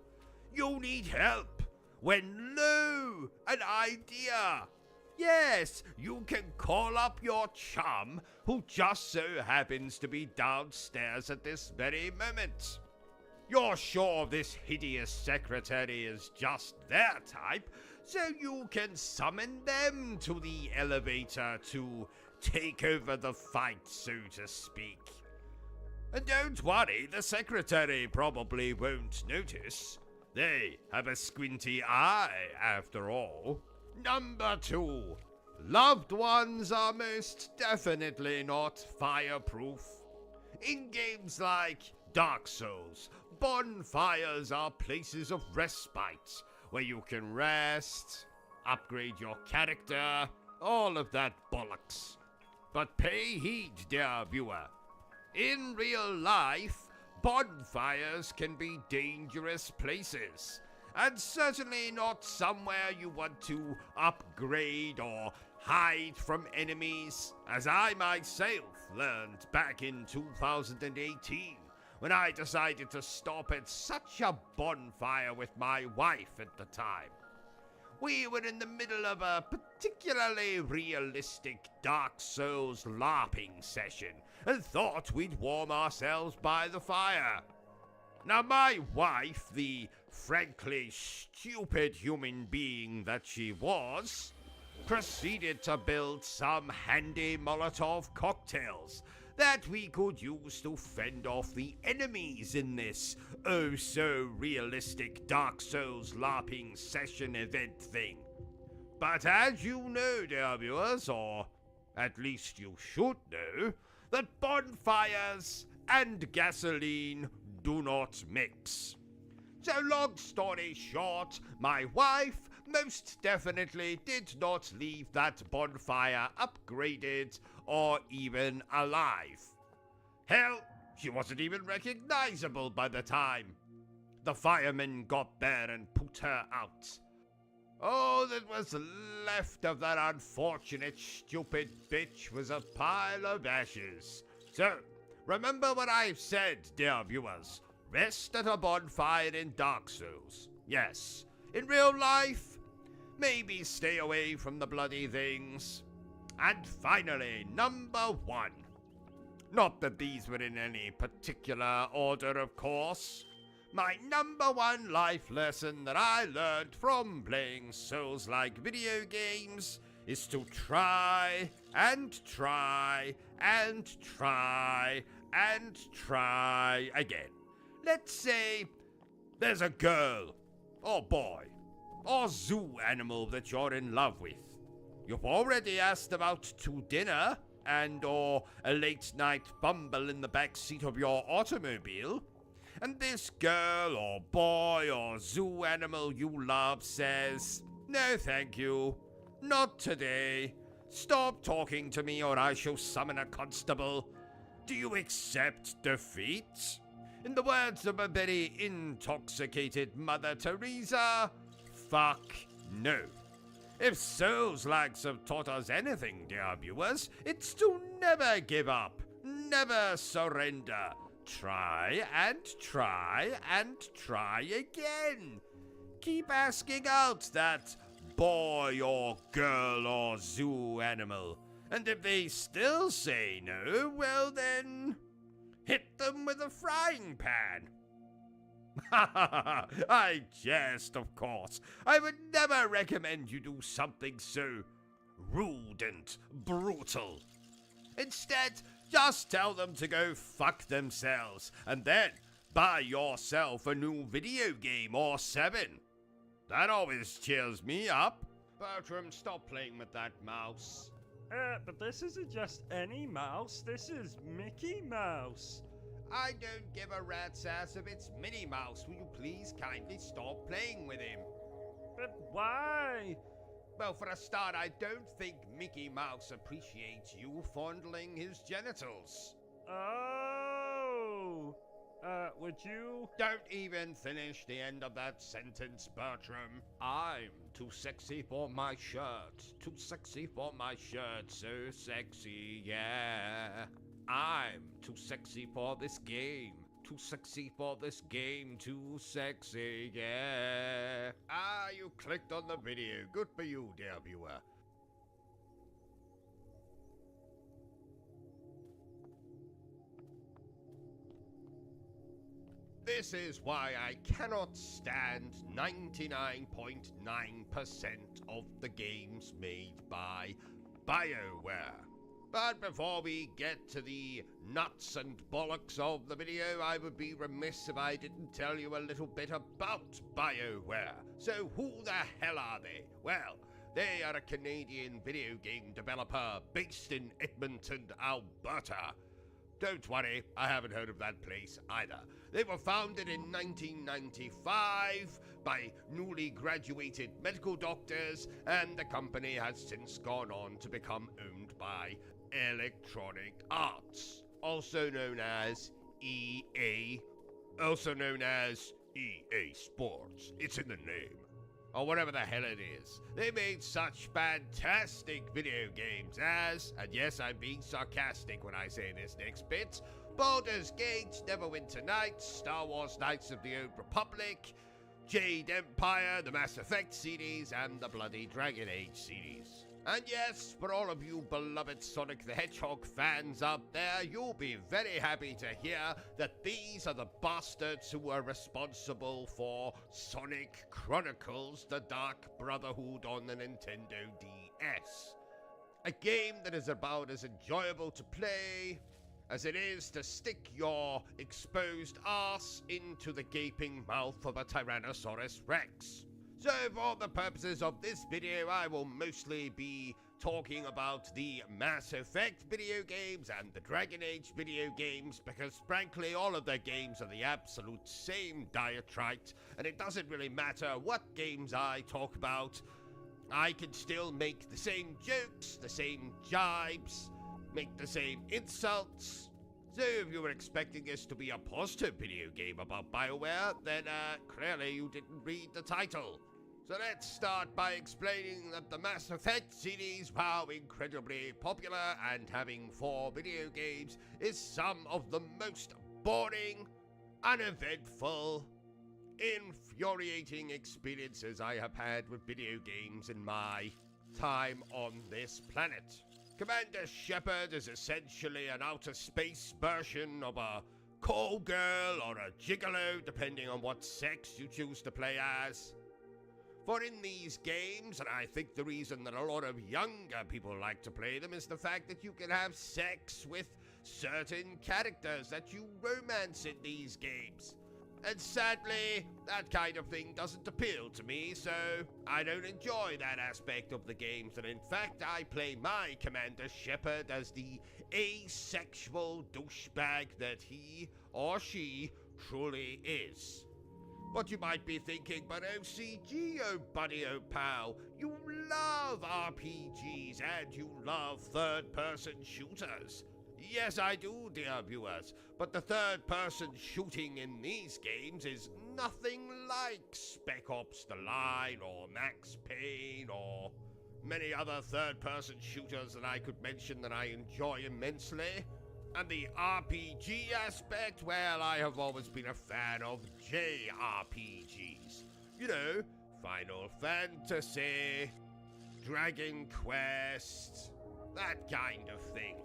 You need help. When lo, an idea. Yes, you can call up your chum, who just so happens to be downstairs at this very moment. You're sure this hideous secretary is just their type, so you can summon them to the elevator to take over the fight, so to speak. And don't worry, the secretary probably won't notice. They have a squinty eye, after all. Number 2. Loved ones are most definitely not fireproof. In games like Dark Souls, bonfires are places of respite, where you can rest, upgrade your character, all of that bollocks. But pay heed, dear viewer. In real life, bonfires can be dangerous places, and certainly not somewhere you want to upgrade or hide from enemies, as I myself learned back in 2018 when I decided to stop at such a bonfire with my wife at the time. We were in the middle of a particularly realistic Dark Souls LARPing session and thought we'd warm ourselves by the fire. Now my wife, the frankly stupid human being that she was, proceeded to build some handy Molotov cocktails that we could use to fend off the enemies in this oh-so-realistic Dark Souls LARPing session event thing. But as you know, dear viewers, or at least you should know, that bonfires and gasoline do not mix. So long story short, my wife most definitely did not leave that bonfire upgraded or even alive. Hell, she wasn't even recognizable by the time the firemen got there and put her out. All that was left of that unfortunate stupid bitch was a pile of ashes. So, remember what I've said, dear viewers. Rest at a bonfire in Dark Souls. Yes. In real life, maybe stay away from the bloody things. And finally, number 1. Not that these were in any particular order, of course. My number 1 life lesson that I learned from playing Souls-like video games is to try and try and try and try again. Let's say there's a girl, or boy, or zoo animal that you're in love with. You've already asked them out to dinner, and or a late night bumble in the back seat of your automobile, and this girl or boy or zoo animal you love says, "No thank you, not today. Stop talking to me or I shall summon a constable," do you accept defeat? In the words of a very intoxicated Mother Teresa, fuck no. If Souls-Likes have taught us anything, dear viewers, it's to never give up, never surrender. Try and try and try again. Keep asking out that boy or girl or zoo animal. And if they still say no, well then, hit them with a frying pan. I jest, of course. I would never recommend you do something so rude and brutal. Instead, just tell them to go fuck themselves, and then buy yourself a new video game or 7. That always cheers me up. Bertram, stop playing with that mouse. But this isn't just any mouse, this is Mickey Mouse. I don't give a rat's ass if it's Minnie Mouse. Will you please kindly stop playing with him? But why? Well, for a start, I don't think Mickey Mouse appreciates you fondling his genitals. Oh! Would you? Don't even finish the end of that sentence, Bertram. I'm too sexy for my shirt. Too sexy for my shirt. So sexy, yeah. I'm too sexy for this game. Too sexy for this game. Too sexy, yeah. Ah, you clicked on the video. Good for you, dear viewer. This is why I cannot stand 99.9% of the games made by BioWare. But before we get to the nuts and bollocks of the video, I would be remiss if I didn't tell you a little bit about BioWare. So who the hell are they? Well, they are a Canadian video game developer based in Edmonton, Alberta. Don't worry, I haven't heard of that place either. They were founded in 1995 by newly graduated medical doctors, and the company has since gone on to become owned by Electronic Arts, also known as EA, also known as EA Sports. It's in the name. Or whatever the hell it is. They made such fantastic video games as, and yes, I'm being sarcastic when I say this next bit, Baldur's Gate, Neverwinter Nights, Star Wars Knights of the Old Republic, Jade Empire, the Mass Effect series, and the bloody Dragon Age series. And yes, for all of you beloved Sonic the Hedgehog fans out there, you'll be very happy to hear that these are the bastards who are responsible for Sonic Chronicles: The Dark Brotherhood on the Nintendo DS. A game that is about as enjoyable to play as it is to stick your exposed arse into the gaping mouth of a Tyrannosaurus Rex. So for the purposes of this video, I will mostly be talking about the Mass Effect video games and the Dragon Age video games, because frankly all of their games are the absolute same diatrite, and it doesn't really matter what games I talk about. I can still make the same jokes, the same jibes, make the same insults. So if you were expecting this to be a positive video game about BioWare, then clearly you didn't read the title. So let's start by explaining that the Mass Effect series, while incredibly popular and having 4 video games, is some of the most boring, uneventful, infuriating experiences I have had with video games in my time on this planet. Commander Shepard is essentially an outer space version of a call girl or a gigolo, depending on what sex you choose to play as. For in these games, and I think the reason that a lot of younger people like to play them is the fact that you can have sex with certain characters that you romance in these games. And sadly, that kind of thing doesn't appeal to me, so I don't enjoy that aspect of the games, and in fact, I play my Commander Shepard as the asexual douchebag that he or she truly is. But you might be thinking, but O.C.G, oh buddy, oh pal, you love RPGs and you love third-person shooters. Yes, I do, dear viewers, but the third-person shooting in these games is nothing like Spec Ops The Line or Max Payne or many other third-person shooters that I could mention that I enjoy immensely. And the RPG aspect, well, I have always been a fan of JRPGs. You know, Final Fantasy, Dragon Quest, that kind of thing.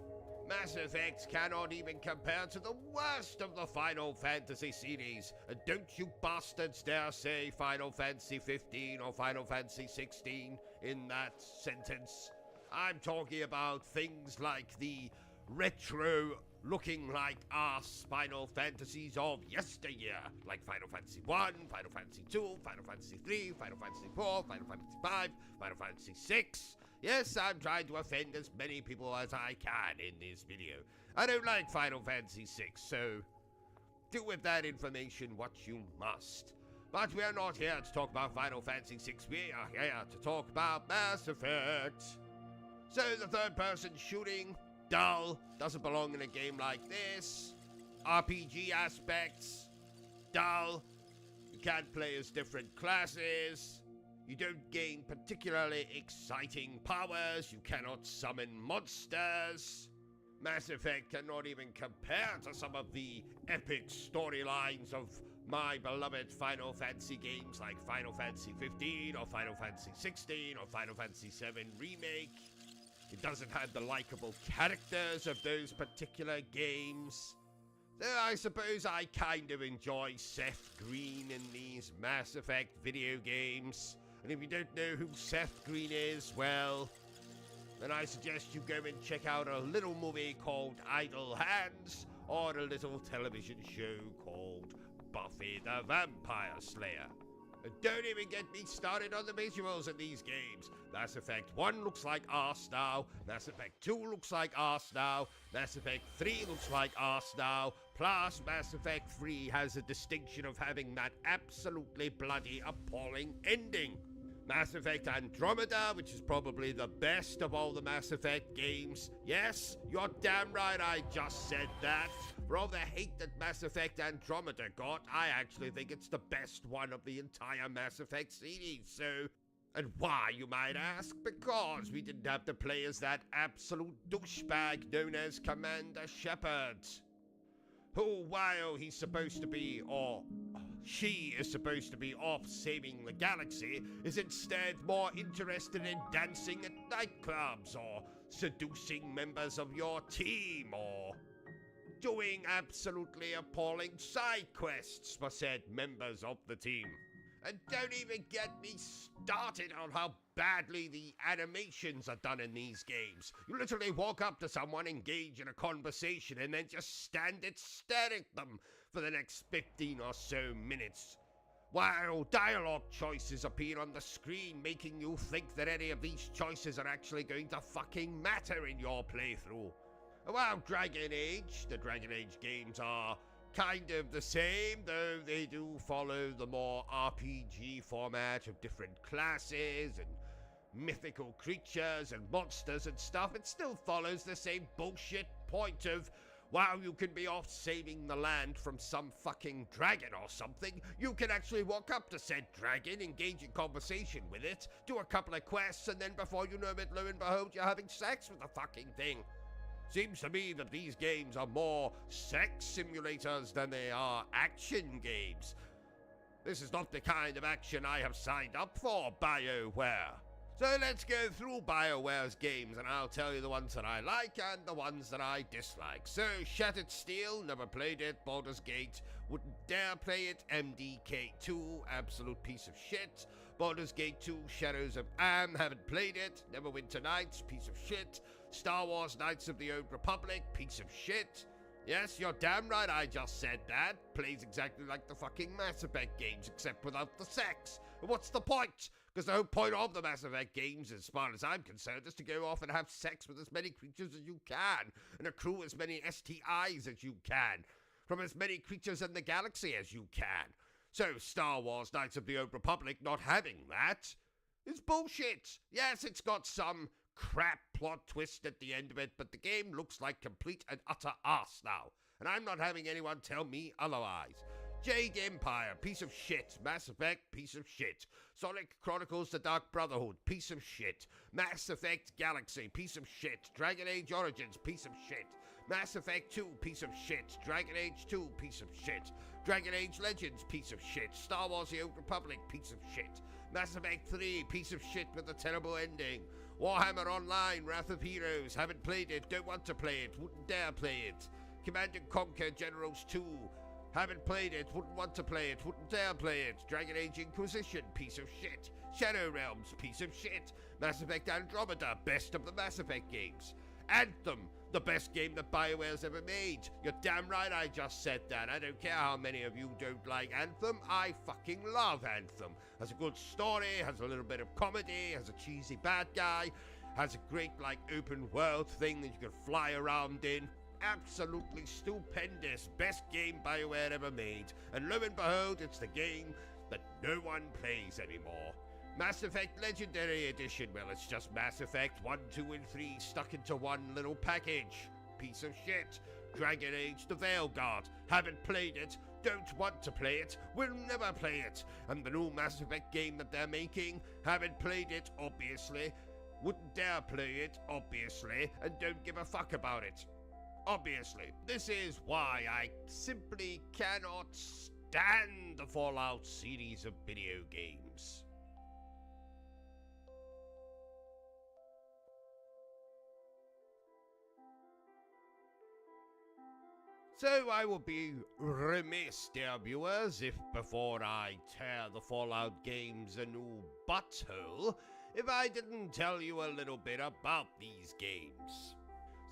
Mass Effect cannot even compare to the worst of the Final Fantasy series. And don't you bastards dare say Final Fantasy 15 or Final Fantasy 16 in that sentence. I'm talking about things like the retro looking like ass Final Fantasies of yesteryear, like Final Fantasy 1, Final Fantasy 2, Final Fantasy 3, Final Fantasy 4, Final Fantasy 5, Final Fantasy 6. Yes, I'm trying to offend as many people as I can in this video. I don't like Final Fantasy 6, so do with that information what you must. But we are not here to talk about Final Fantasy 6, we are here to talk about Mass Effect. So the third-person shooting, dull, doesn't belong in a game like this. RPG aspects, dull. You can't play as different classes. You don't gain particularly exciting powers. You cannot summon monsters. Mass Effect cannot even compare to some of the epic storylines of my beloved Final Fantasy games like Final Fantasy 15 or Final Fantasy 16 or Final Fantasy 7 Remake. It doesn't have the likable characters of those particular games. Though I suppose I kind of enjoy Seth Green in these Mass Effect video games. And if you don't know who Seth Green is, well, then I suggest you go and check out a little movie called Idle Hands or a little television show called Buffy the Vampire Slayer. And don't even get me started on the visuals in these games. Mass Effect 1 looks like arse now. Mass Effect 2 looks like arse now. Mass Effect 3 looks like arse now. Plus, Mass Effect 3 has a distinction of having that absolutely bloody appalling ending. Mass Effect Andromeda, which is probably the best of all the Mass Effect games. Yes, you're damn right I just said that. For all the hate that Mass Effect Andromeda got, I actually think it's the best one of the entire Mass Effect series, so... And why, you might ask? Because we didn't have to play as that absolute douchebag known as Commander Shepard, who, while he's supposed to be, or she is supposed to be off saving the galaxy, is instead more interested in dancing at nightclubs, or seducing members of your team, or doing absolutely appalling side quests for said members of the team. And don't even get me started on how badly the animations are done in these games. You literally walk up to someone, engage in a conversation, and then just stand and stare at them for the next 15 or so minutes, while dialogue choices appear on the screen, making you think that any of these choices are actually going to fucking matter in your playthrough. While the Dragon Age games are kind of the same, though they do follow the more RPG format of different classes and mythical creatures and monsters and stuff. It still follows the same bullshit point of, while you can be off saving the land from some fucking dragon or something, you can actually walk up to said dragon, engage in conversation with it, do a couple of quests, and then before you know it, lo and behold, you're having sex with the fucking thing. Seems to me that these games are more sex simulators than they are action games. This is not the kind of action I have signed up for, BioWare. So let's go through BioWare's games, and I'll tell you the ones that I like and the ones that I dislike. So, Shattered Steel, never played it. Baldur's Gate, wouldn't dare play it. MDK2, absolute piece of shit. Baldur's Gate 2, Shadows of Am, haven't played it. Neverwinter Nights, piece of shit. Star Wars Knights of the Old Republic, piece of shit. Yes, you're damn right I just said that. Plays exactly like the fucking Mass Effect games, except without the sex. And what's the point? Because the whole point of the Mass Effect games, as far as I'm concerned, is to go off and have sex with as many creatures as you can, and accrue as many STIs as you can, from as many creatures in the galaxy as you can. So Star Wars Knights of the Old Republic not having that is bullshit. Yes, it's got some crap plot twist at the end of it, but the game looks like complete and utter arse now, and I'm not having anyone tell me otherwise. Jade Empire, piece of shit. Mass Effect, piece of shit. Sonic Chronicles The Dark Brotherhood, piece of shit. Mass Effect Galaxy, piece of shit. Dragon Age Origins, piece of shit. Mass Effect 2, piece of shit. Dragon Age 2, piece of shit. Dragon Age Legends, piece of shit. Star Wars The Old Republic, piece of shit. Mass Effect 3, piece of shit with a terrible ending. Warhammer Online, Wrath of Heroes, haven't played it, don't want to play it, wouldn't dare play it. Command & Conquer Generals 2, haven't played it, wouldn't want to play it, wouldn't dare play it. Dragon Age Inquisition, piece of shit. Shadow Realms, piece of shit. Mass Effect Andromeda, best of the Mass Effect games. Anthem, the best game that BioWare's ever made. You're damn right I just said that. I don't care how many of you don't like Anthem. I fucking love Anthem. Has a good story, has a little bit of comedy, has a cheesy bad guy, has a great, open world thing that you can fly around in. Absolutely stupendous. Best game BioWare ever made. And lo and behold, it's the game that no one plays anymore. Mass Effect Legendary Edition. Well, it's just Mass Effect 1, 2, and 3 stuck into one little package. Piece of shit. Dragon Age The Veilguard. Haven't played it. Don't want to play it. Will never play it. And the new Mass Effect game that they're making. Haven't played it, obviously. Wouldn't dare play it, obviously. And don't give a fuck about it. Obviously. This is why I simply cannot stand the Fallout series of video games. So I will be remiss, dear viewers, if before I tear the Fallout games a new butthole, if I didn't tell you a little bit about these games.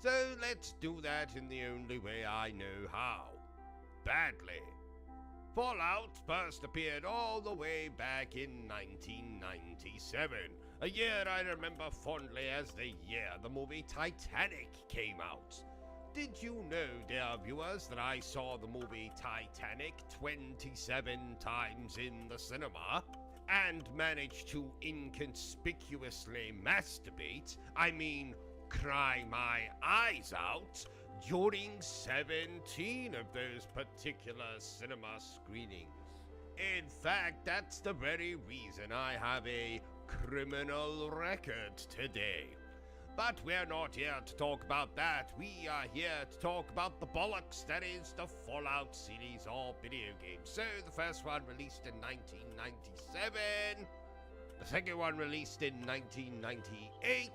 So let's do that in the only way I know how. Badly. Fallout first appeared all the way back in 1997, a year I remember fondly as the year the movie Titanic came out. Did you know, dear viewers, that I saw the movie Titanic 27 times in the cinema and managed to inconspicuously masturbate, cry my eyes out, during 17 of those particular cinema screenings? In fact, that's the very reason I have a criminal record today. But we're not here to talk about that. We are here to talk about the bollocks that is the Fallout series of video games. So, the first one released in 1997. The second one released in 1998.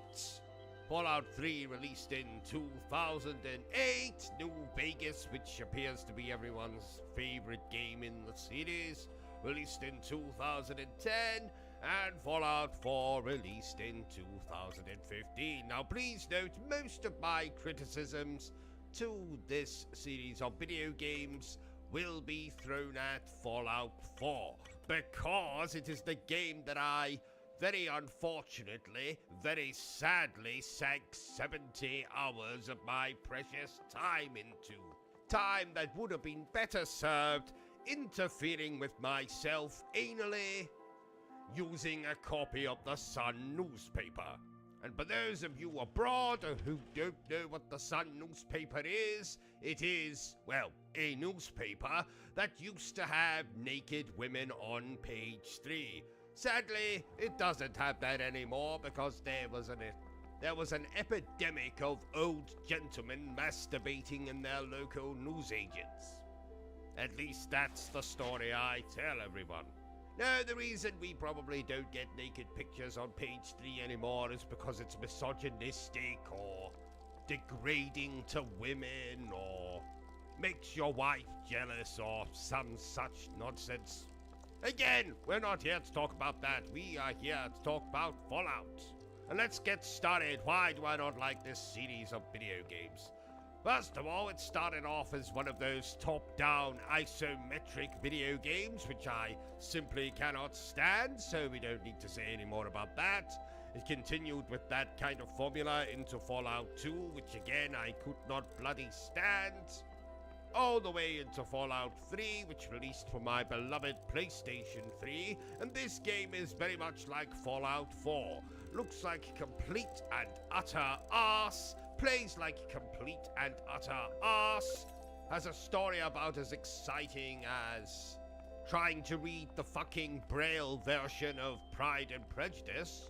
Fallout 3 released in 2008. New Vegas, which appears to be everyone's favorite game in the series, released in 2010. And Fallout 4 released in 2015. Now please note, most of my criticisms to this series of video games will be thrown at Fallout 4, because it is the game that I, very unfortunately, very sadly, sank 70 hours of my precious time into. Time that would have been better served interfering with myself anally, using a copy of the Sun newspaper. And for those of you abroad who don't know what the Sun newspaper is, it is, well, a newspaper that used to have naked women on page 3. Sadly, it doesn't have that anymore because there was an epidemic of old gentlemen masturbating in their local newsagents. At least that's the story I tell everyone. No, the reason we probably don't get naked pictures on page 3 anymore is because it's misogynistic or degrading to women or makes your wife jealous or some such nonsense. Again, we're not here to talk about that. We are here to talk about Fallout. And let's get started. Why do I not like this series of video games? First of all, it started off as one of those top-down isometric video games, which I simply cannot stand, so we don't need to say any more about that. It continued with that kind of formula into Fallout 2, which again I could not bloody stand. All the way into Fallout 3, which released for my beloved PlayStation 3, and this game is very much like Fallout 4. Looks like complete and utter arse, plays like complete and utter arse, has a story about as exciting as trying to read the fucking Braille version of Pride and Prejudice.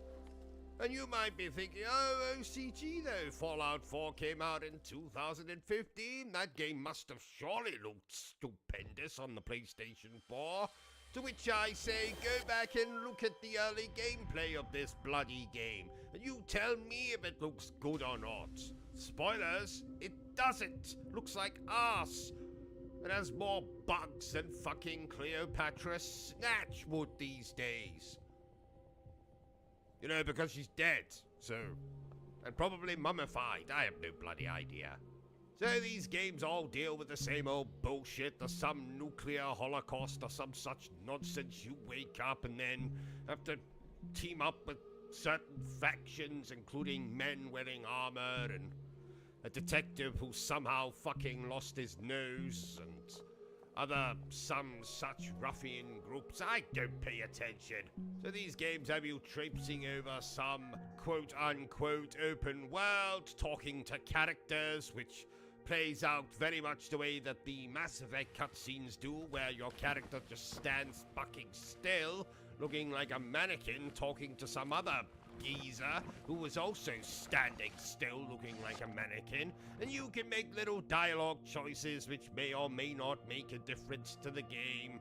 And you might be thinking, oh, O.C.G though, Fallout 4 came out in 2015. That game must have surely looked stupendous on the PlayStation 4. To which I say, go back and look at the early gameplay of this bloody game, and you tell me if it looks good or not. Spoilers, it doesn't. Looks like arse. It has more bugs than fucking Cleopatra's snatch would these days. You know, because she's dead, so... and probably mummified, I have no bloody idea. So these games all deal with the same old bullshit, there's some nuclear holocaust or some such nonsense. You wake up and then have to team up with certain factions, including men wearing armor and a detective who somehow fucking lost his nose and other some such ruffian groups. I don't pay attention. So these games have you traipsing over some quote-unquote open world, talking to characters, which plays out very much the way that the Mass Effect cutscenes do, where your character just stands fucking still, looking like a mannequin talking to some other geezer who was also standing still looking like a mannequin, and you can make little dialogue choices which may or may not make a difference to the game.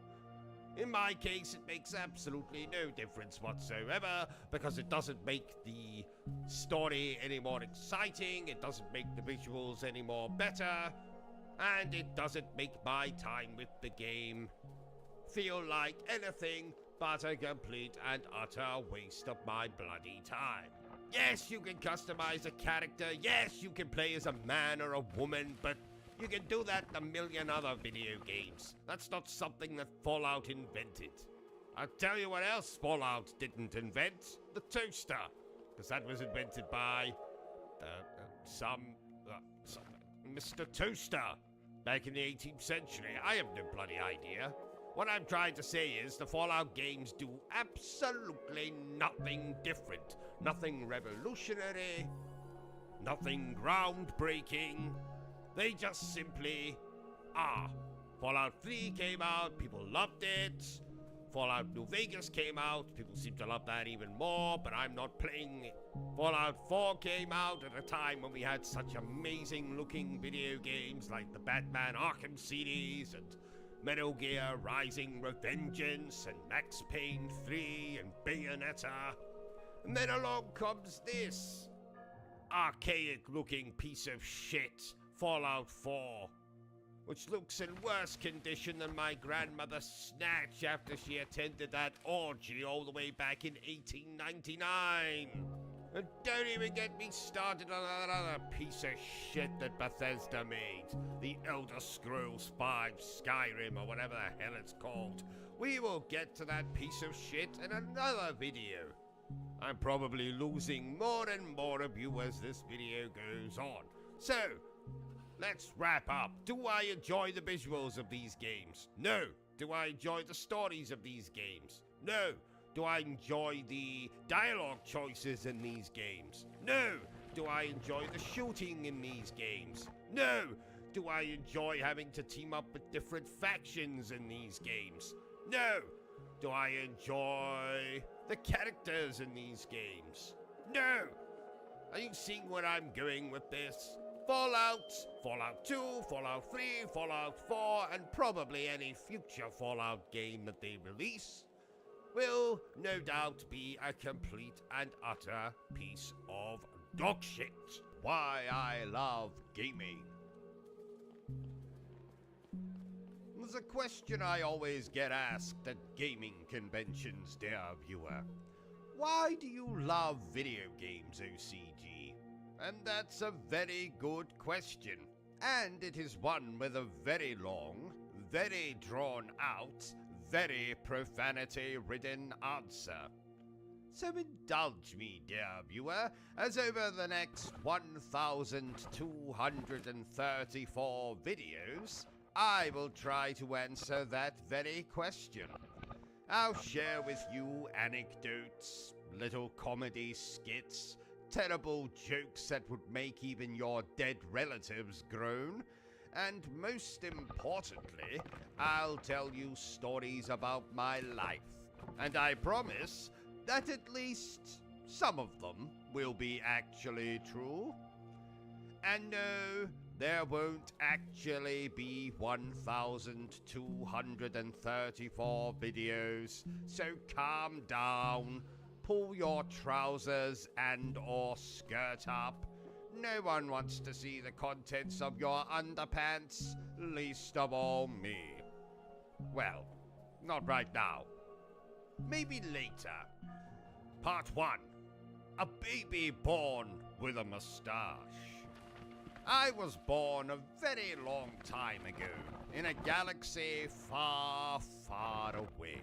In my case, it makes absolutely no difference whatsoever, because it doesn't make the story any more exciting, it doesn't make the visuals any more better, and it doesn't make my time with the game feel like anything but a complete and utter waste of my bloody time. Yes, you can customize a character, yes, you can play as a man or a woman, but you can do that in a million other video games. That's not something that Fallout invented. I'll tell you what else Fallout didn't invent. The toaster. Because that was invented by some Mr. Toaster back in the 18th century. I have no bloody idea. What I'm trying to say is the Fallout games do absolutely nothing different. Nothing revolutionary. Nothing groundbreaking. They just simply are. Fallout 3 came out, people loved it. Fallout New Vegas came out, people seem to love that even more, but I'm not playing it. Fallout 4 came out at a time when we had such amazing looking video games like the Batman Arkham series and Metal Gear Rising Revengeance and Max Payne 3 and Bayonetta. And then along comes this archaic looking piece of shit, Fallout 4, which looks in worse condition than my grandmother's snatch after she attended that orgy all the way back in 1899. And don't even get me started on that other piece of shit that Bethesda made, the Elder Scrolls 5 Skyrim or whatever the hell it's called. We will get to that piece of shit in another video. I'm probably losing more and more of you as this video goes on. So, let's wrap up. Do I enjoy the visuals of these games? No. Do I enjoy the stories of these games? No. Do I enjoy the dialogue choices in these games? No. Do I enjoy the shooting in these games? No. Do I enjoy having to team up with different factions in these games? No. Do I enjoy the characters in these games? No. Are you seeing where I'm going with this? Fallout, Fallout 2, Fallout 3, Fallout 4, and probably any future Fallout game that they release will no doubt be a complete and utter piece of dog shit. Why I love gaming. There's a question I always get asked at gaming conventions, dear viewer. Why do you love video games, O.C.G? And that's a very good question. And it is one with a very long, very drawn out, very profanity-ridden answer. So indulge me, dear viewer, as over the next 1,234 videos, I will try to answer that very question. I'll share with you anecdotes, little comedy skits, terrible jokes that would make even your dead relatives groan, and most importantly, I'll tell you stories about my life. And I promise that at least some of them will be actually true. And no, there won't actually be 1,234 videos, so calm down, pull your trousers and or skirt up. No one wants to see the contents of your underpants, least of all me. Well, not right now. Maybe later. Part 1. A baby born with a mustache. I was born a very long time ago in a galaxy far, far away.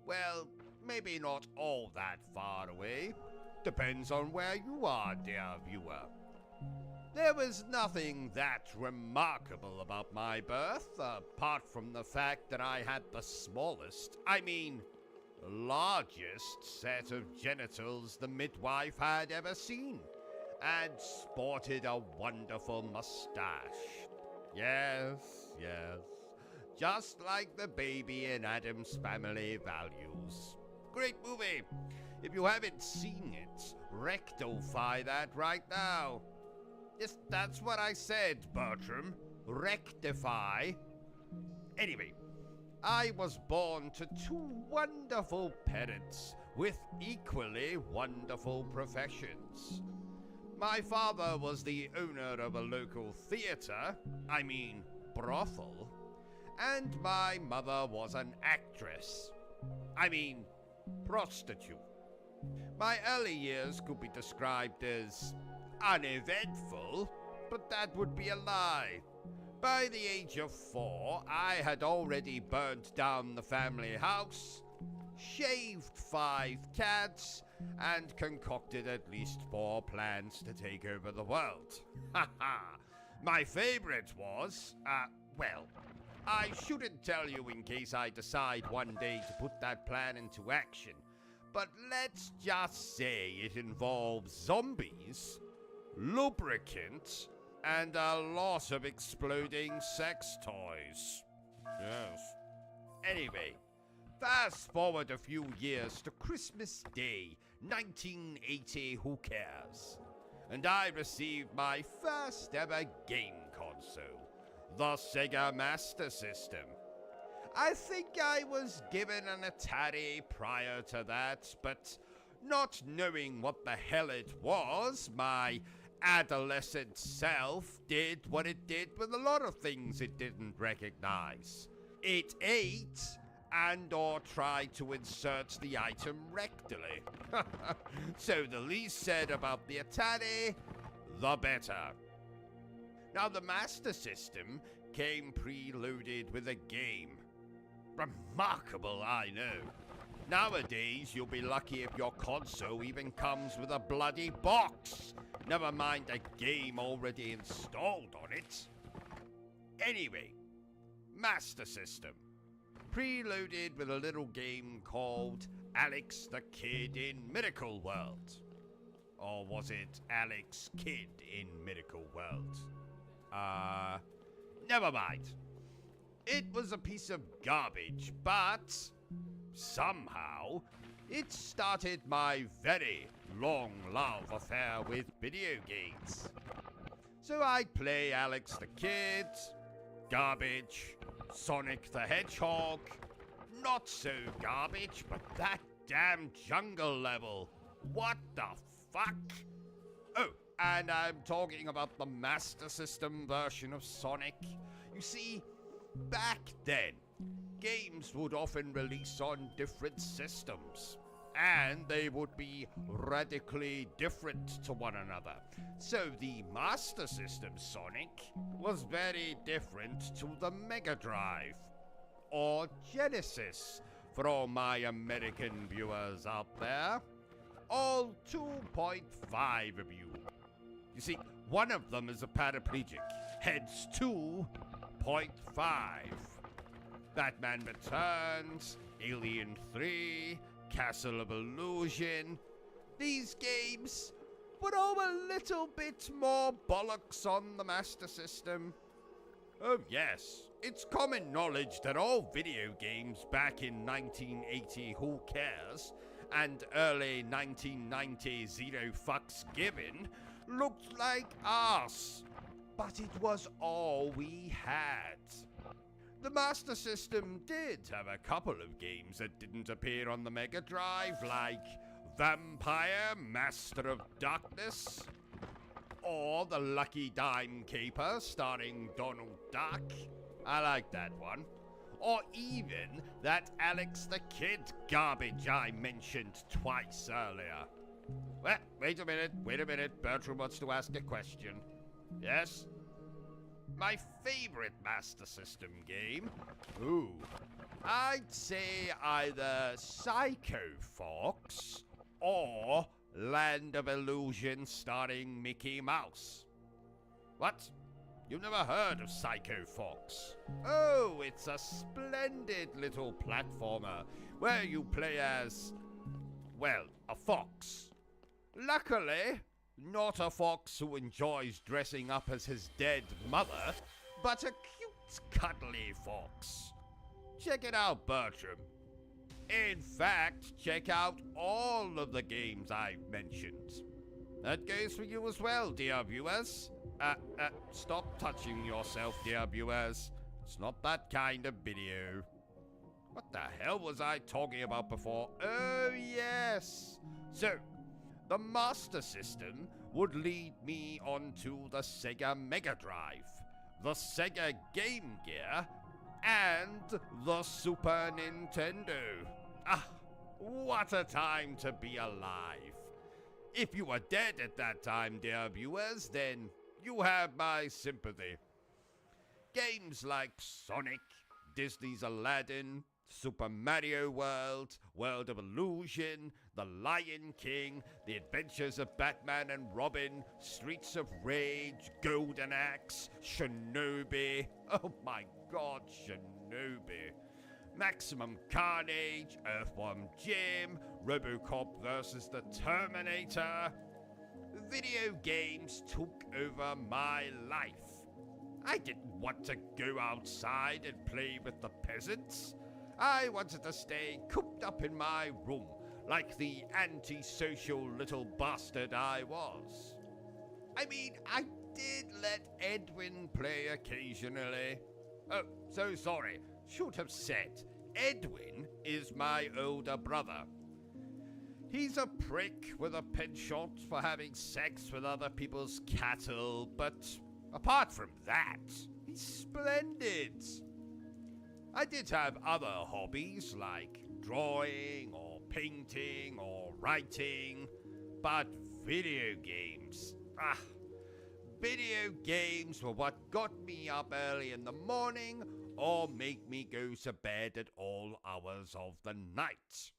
Well, maybe not all that far away. Depends on where you are, dear viewer. There was nothing that remarkable about my birth, apart from the fact that I had the smallest, largest set of genitals the midwife had ever seen, and sported a wonderful mustache. Yes, just like the baby in Addams Family Values. Great movie. If you haven't seen it, rectify that right now. Yes, that's what I said, Bertram. Rectify. Anyway, I was born to two wonderful parents with equally wonderful professions. My father was the owner of a local theater, brothel, and my mother was an actress, prostitute. My early years could be described as uneventful, but that would be a lie. By the age of 4, I had already burnt down the family house, shaved 5 cats, and concocted at least 4 plans to take over the world. My favorite was, I shouldn't tell you in case I decide one day to put that plan into action, but let's just say it involves zombies, lubricant, and a lot of exploding sex toys. Yes. Anyway, fast forward a few years to Christmas Day, 1980, who cares? And I received my first ever game console, the Sega Master System. I think I was given an Atari prior to that, but not knowing what the hell it was, my adolescent self did what it did with a lot of things it didn't recognize. It ate and or tried to insert the item rectally. So the least said about the Atari, the better. Now the Master System came preloaded with a game. Remarkable, I know. Nowadays, you'll be lucky if your console even comes with a bloody box. Never mind a game already installed on it. Anyway, Master System. Preloaded with a little game called Alex the Kid in Miracle World. Or was it Alex Kidd in Miracle World? Never mind. It was a piece of garbage, but somehow it started my very long love affair with video games. So I'd play Alex the Kid, garbage, Sonic the Hedgehog, not so garbage, but that damn jungle level. What the fuck? Oh, and I'm talking about the Master System version of Sonic. You see, back then, games would often release on different systems. and they would be radically different to one another. So the Master System Sonic was very different to the Mega Drive, or Genesis, for all my American viewers out there. All 2.5 of you. You see, one of them is a paraplegic, hence 2.5. Batman Returns, Alien 3, Castle of Illusion. These games were all a little bit more bollocks on the Master System. Oh yes, it's common knowledge that all video games back in 1980 Who Cares and early 1990 Zero Fucks Given looked like arse, but it was all we had. The Master System did have a couple of games that didn't appear on the Mega Drive, like Vampire Master of Darkness, or The Lucky Dime Caper starring Donald Duck. I like that one. Or even that Alex the Kid garbage I mentioned twice earlier. Well, wait a minute. Bertram wants to ask a question. Yes? My favorite Master System game? Ooh. I'd say either Psycho Fox or Land of Illusion starring Mickey Mouse. What? You've never heard of Psycho Fox? Oh, it's a splendid little platformer where you play as, well, a fox. Luckily, not a fox who enjoys dressing up as his dead mother, but a cute, cuddly fox. Check it out, Bertram. In fact, check out all of the games I've mentioned. That goes for you as well, dear viewers. Stop touching yourself, dear viewers. It's not that kind of video. What the hell was I talking about before? Oh, yes. So, the Master System would lead me onto the Sega Mega Drive, the Sega Game Gear, and the Super Nintendo. Ah, what a time to be alive. If you were dead at that time, dear viewers, then you have my sympathy. Games like Sonic, Disney's Aladdin, Super Mario World, World of Illusion, The Lion King, The Adventures of Batman and Robin, Streets of Rage, Golden Axe, Shinobi. Oh my god, Shinobi. Maximum Carnage, Earthworm Jim, RoboCop vs. the Terminator. Video games took over my life. I didn't want to go outside and play with the peasants. I wanted to stay cooped up in my room like the antisocial little bastard I was. I mean, I did let Edwin play occasionally. Oh, so sorry. Should have said, Edwin is my older brother. He's a prick with a penchant for having sex with other people's cattle, but apart from that, he's splendid. I did have other hobbies like drawing or painting or writing, but video games, video games were what got me up early in the morning or make me go to bed at all hours of the night.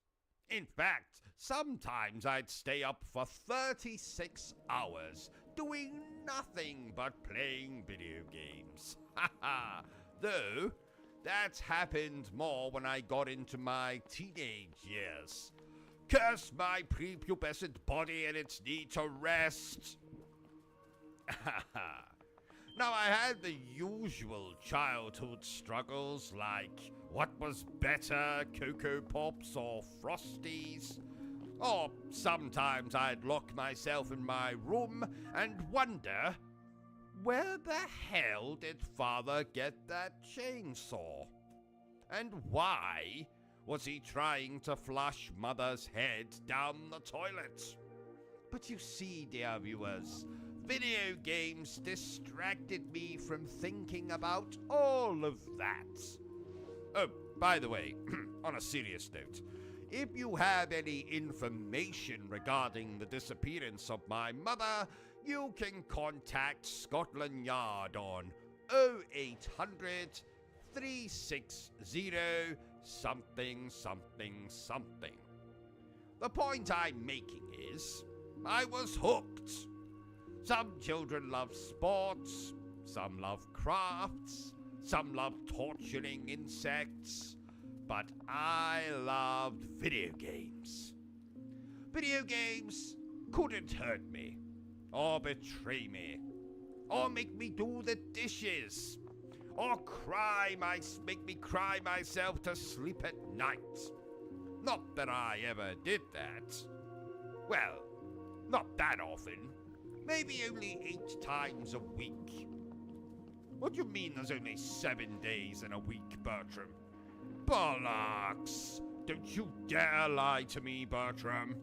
In fact, sometimes I'd stay up for 36 hours doing nothing but playing video games. Though, that's happened more when I got into my teenage years. Curse my prepubescent body and its need to rest. Now, I had the usual childhood struggles like what was better, Cocoa Pops or Frosties? Or sometimes I'd lock myself in my room and wonder, where the hell did Father get that chainsaw? And why was he trying to flush Mother's head down the toilet? But you see, dear viewers, video games distracted me from thinking about all of that. Oh, by the way, on a serious note, If you have any information regarding the disappearance of my mother, you can contact Scotland Yard on 0800 360 something something something. The point I'm making is, I was hooked. Some children love sports, some love crafts, some love torturing insects, but I loved video games. Video games couldn't hurt me, or betray me, or make me do the dishes, or make me cry myself to sleep at night. Not that I ever did that. Well, not that often. Maybe only 8 times a week. What do you mean there's only 7 days in a week, Bertram? Bollocks! Don't you dare lie to me, Bertram.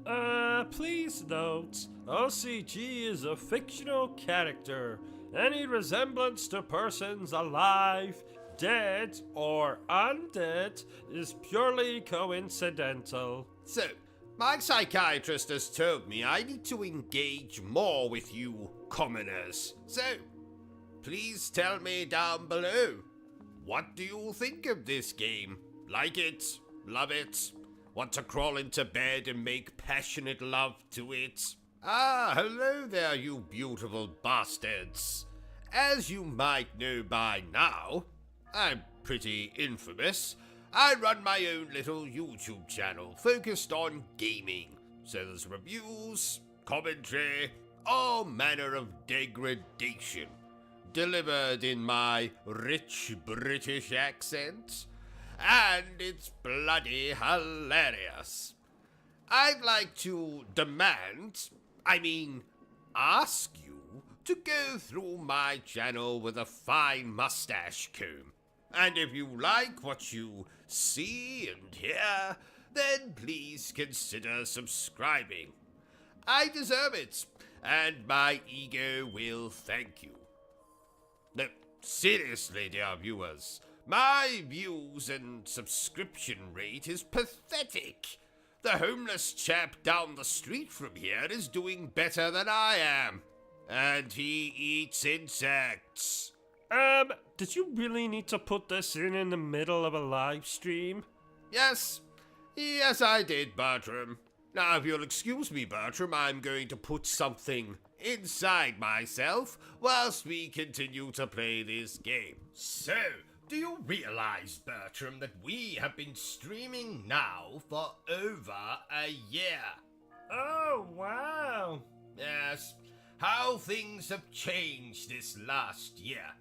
Please note, O.C.G is a fictional character. Any resemblance to persons alive, dead, or undead is purely coincidental. So, my psychiatrist has told me I need to engage more with you commoners. So, please tell me down below. What do you think of this game? Like it? Love it? Want to crawl into bed and make passionate love to it? Ah, hello there, you beautiful bastards. As you might know by now, I'm pretty infamous. I run my own little YouTube channel focused on gaming. So there's reviews, commentary, all manner of degradation, delivered in my rich British accent, and it's bloody hilarious. I'd like to ask you to go through my channel with a fine mustache comb. And if you like what you see and hear, then please consider subscribing. I deserve it, and my ego will thank you. No, seriously, dear viewers, my views and subscription rate is pathetic. The homeless chap down the street from here is doing better than I am. And he eats insects. Did you really need to put this in the middle of a live stream? Yes, I did, Bertram. Now, if you'll excuse me, Bertram, I'm going to put something inside myself whilst we continue to play this game. So, do you realize, Bertram, that we have been streaming now for over a year? Oh, wow. Yes, how things have changed this last year.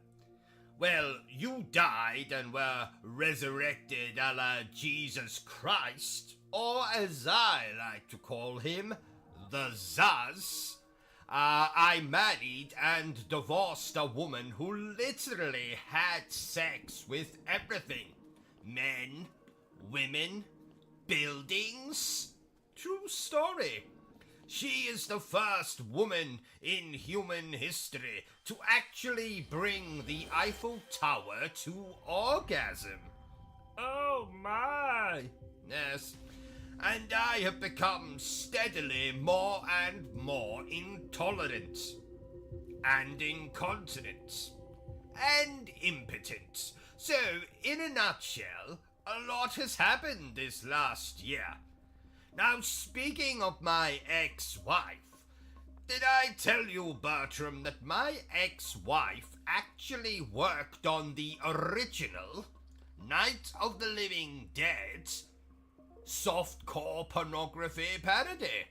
Well, you died and were resurrected a la Jesus Christ, or as I like to call him, the Zaz. I married and divorced a woman who literally had sex with everything. Men, women, buildings. True story. She is the first woman in human history to actually bring the Eiffel Tower to orgasm. Oh my! Yes, and I have become steadily more and more intolerant, and incontinent, and impotent. So, in a nutshell, a lot has happened this last year. Now, speaking of my ex-wife, did I tell you, Bertram, that my ex-wife actually worked on the original Night of the Living Dead softcore pornography parody?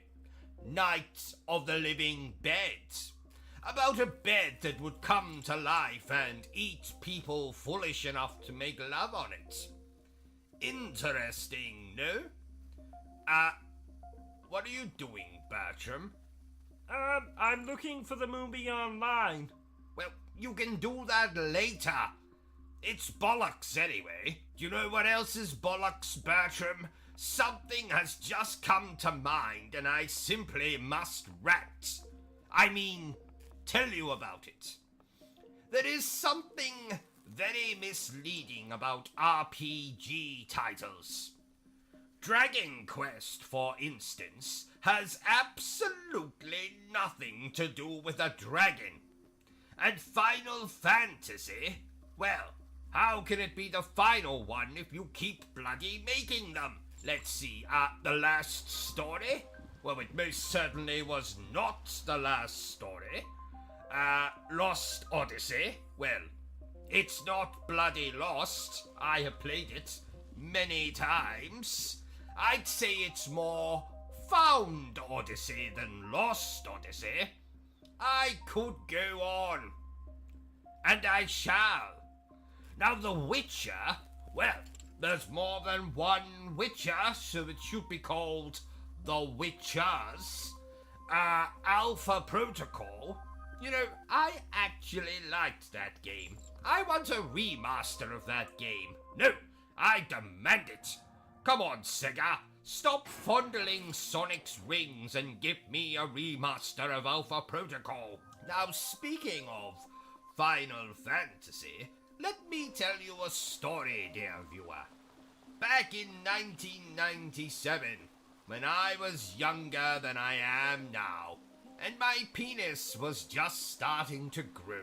Night of the Living Bed. About a bed that would come to life and eat people foolish enough to make love on it. Interesting, no? What are you doing, Bertram? I'm looking for the movie online. Well, you can do that later. It's bollocks anyway. Do you know what else is bollocks, Bertram? Something has just come to mind and I simply must rant. Tell you about it. There is something very misleading about RPG titles. Dragon Quest, for instance, has absolutely nothing to do with a dragon. And Final Fantasy, well, how can it be the final one if you keep bloody making them? Let's see, the last story? Well, it most certainly was not the last story. Lost Odyssey? Well, it's not bloody lost. I have played it many times. I'd say it's more Found Odyssey than Lost Odyssey. I could go on. And I shall. Now, The Witcher, well, there's more than one Witcher, so it should be called The Witchers. Alpha Protocol. You know, I actually liked that game. I want a remaster of that game. No, I demand it. Come on, Sega. Stop fondling Sonic's rings and give me a remaster of Alpha Protocol. Now, speaking of Final Fantasy, let me tell you a story, dear viewer. Back in 1997, when I was younger than I am now, and my penis was just starting to grow,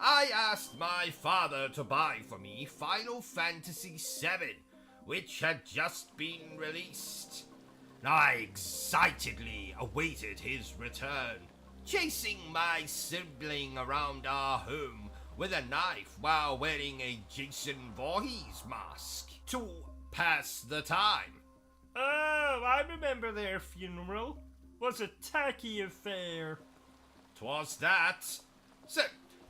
I asked my father to buy for me Final Fantasy VII, which had just been released. I excitedly awaited his return, chasing my sibling around our home with a knife while wearing a Jason Voorhees mask to pass the time. Oh, I remember their funeral. Was a tacky affair. 'Twas that. So,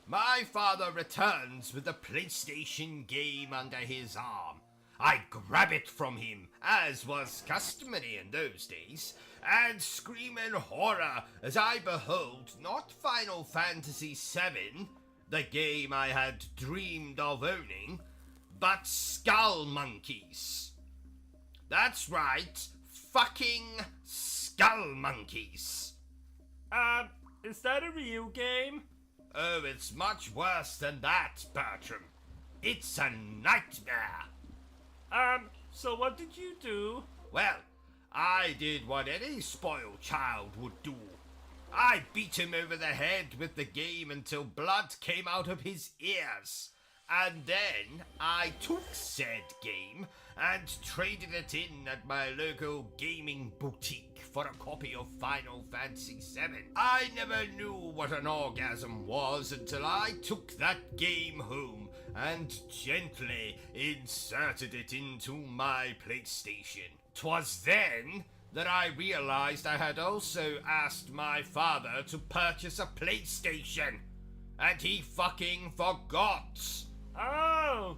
my father returns with a PlayStation game under his arm. I grab it from him, as was customary in those days, and scream in horror as I behold not Final Fantasy VII, the game I had dreamed of owning, but Skull Monkeys. That's right, fucking Skull Monkeys. Is that a real game? Oh, it's much worse than that, Bertram. It's a nightmare. So what did you do? Well, I did what any spoiled child would do. I beat him over the head with the game until blood came out of his ears. And then I took said game and traded it in at my local gaming boutique for a copy of Final Fantasy VII. I never knew what an orgasm was until I took that game home and gently inserted it into my PlayStation. 'Twas then that I realized I had also asked my father to purchase a PlayStation, and he fucking forgot. Oh,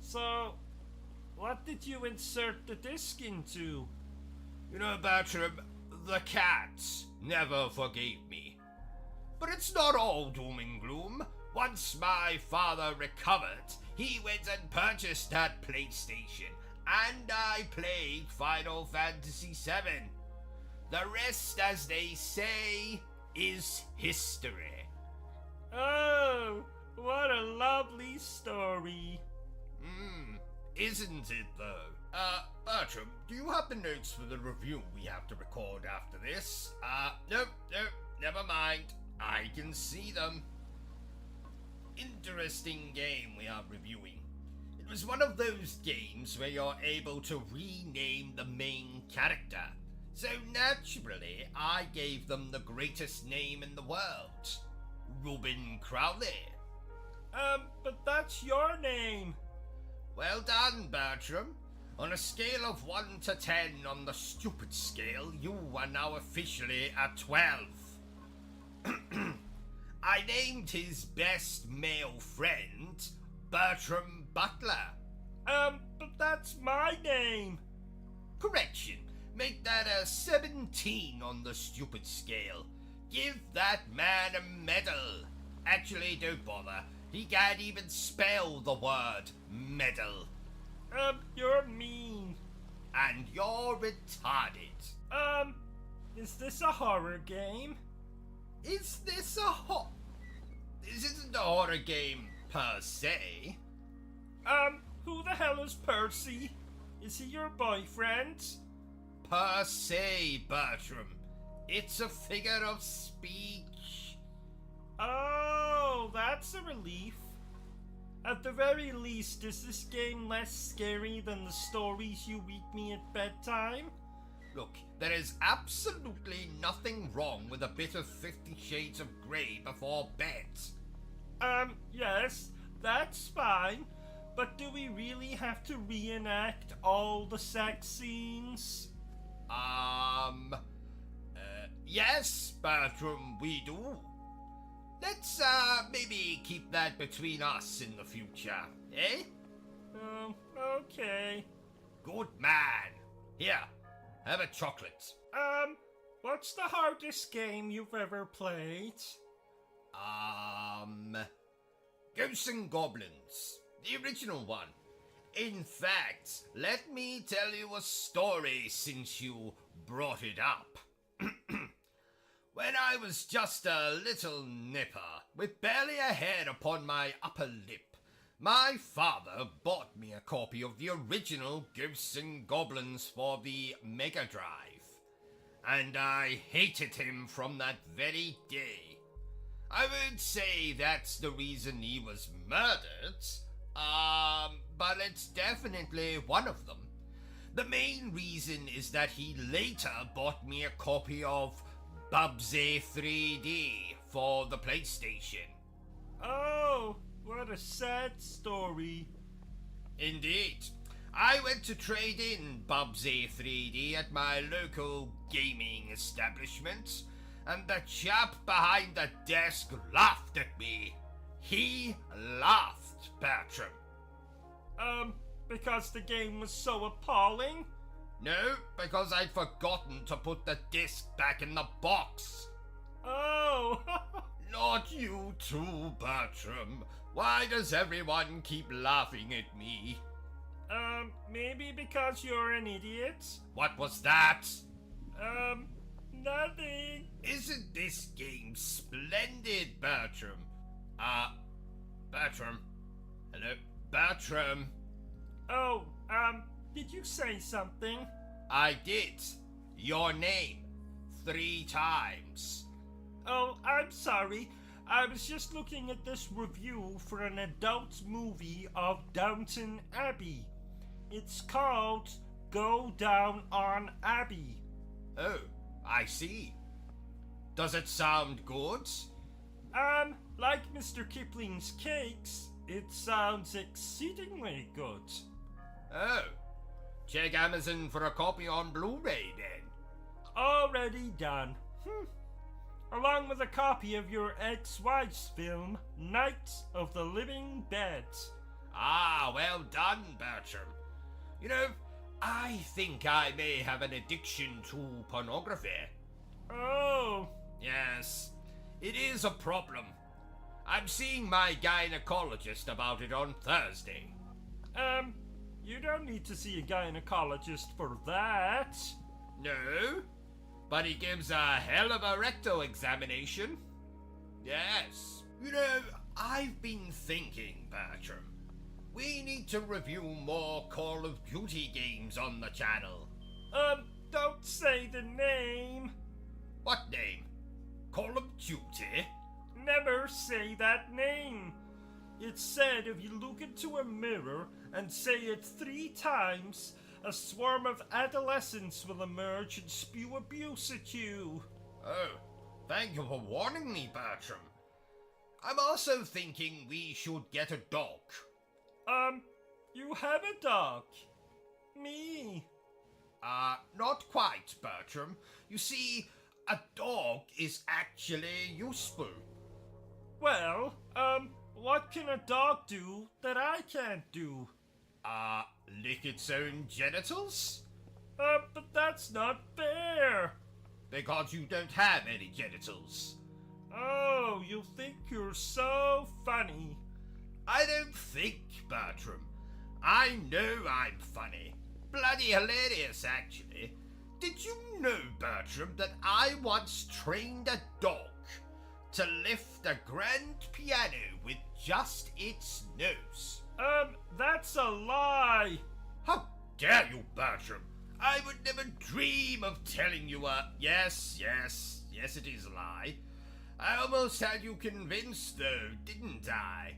so what did you insert the disc into? You know, Bertram, the cats never forgave me. But it's not all doom and gloom. Once my father recovered, he went and purchased that PlayStation, and I played Final Fantasy VII. The rest, as they say, is history. Oh, what a lovely story. Isn't it though? Bertram, do you have the notes for the review we have to record after this? Nope, never mind. I can see them. Interesting game we are reviewing. It was one of those games where you're able to rename the main character. So naturally, I gave them the greatest name in the world. Reuben Crowley. But that's your name. Well done, Bertram. On a scale of 1 to 10 on the stupid scale, you are now officially a 12. I named his best male friend Bertram Butler. But that's my name. Correction. Make that a 17 on the stupid scale. Give that man a medal. Actually, don't bother. He can't even spell the word medal. You're mean. And you're retarded. Is this a horror game? Is this This isn't a horror game per se. Who the hell is Percy? Is he your boyfriend? Per se, Bertram. It's a figure of speech. Oh, that's a relief. At the very least, is this game less scary than the stories you read me at bedtime? Look, there is absolutely nothing wrong with a bit of 50 Shades of Grey before bed. Yes, that's fine. But do we really have to reenact all the sex scenes? Yes, Bertram, we do. Let's, maybe keep that between us in the future, eh? Okay. Good man. Here, have a chocolate. What's the hardest game you've ever played? Ghosts and Goblins. The original one. In fact, let me tell you a story since you brought it up. When I was just a little nipper, with barely a hair upon my upper lip, my father bought me a copy of the original Ghosts and Goblins for the Mega Drive. And I hated him from that very day. I would say that's the reason he was murdered, but it's definitely one of them. The main reason is that he later bought me a copy of Bubsy 3D for the PlayStation. Oh, what a sad story. Indeed. I went to trade in Bubsy 3D at my local gaming establishment, and the chap behind the desk laughed at me. He laughed, Bertram. Because the game was so appalling? No, because I'd forgotten to put the disc back in the box. Oh! Not you too, Bertram. Why does everyone keep laughing at me? Maybe because you're an idiot? What was that? Nothing. Isn't this game splendid, Bertram? Bertram. Hello, Bertram. Oh, did you say something? I did. Your name. 3 times. Oh, I'm sorry. I was just looking at this review for an adult movie of Downton Abbey. It's called Go Down on Abbey. Oh, I see. Does it sound good? Like Mr. Kipling's cakes, it sounds exceedingly good. Oh, check Amazon for a copy on Blu-ray then. Already done. Along with a copy of your ex-wife's film, Night of the Living Dead. Ah, well done, Bertram. You know, I think I may have an addiction to pornography. Oh. Yes, it is a problem. I'm seeing my gynecologist about it on Thursday. You don't need to see a gynecologist for that. No, but he gives a hell of a rectal examination. Yes. You know, I've been thinking, Bertram, we need to review more Call of Duty games on the channel. Don't say the name. What name? Call of Duty? Never say that name. It's said if you look into a mirror and say it 3 times, a swarm of adolescents will emerge and spew abuse at you. Oh, thank you for warning me, Bertram. I'm also thinking we should get a dog. You have a dog. Me. Not quite, Bertram. You see, a dog is actually useful. Well, what can a dog do that I can't do? Lick its own genitals? But that's not fair. Because you don't have any genitals. Oh, you think you're so funny. I don't think, Bertram. I know I'm funny. Bloody hilarious, actually. Did you know, Bertram, that I once trained a dog to lift a grand piano with just its nose? That's a lie. How dare you, Bertram? I would never dream of telling you a... Yes, it is a lie. I almost had you convinced, though, didn't I?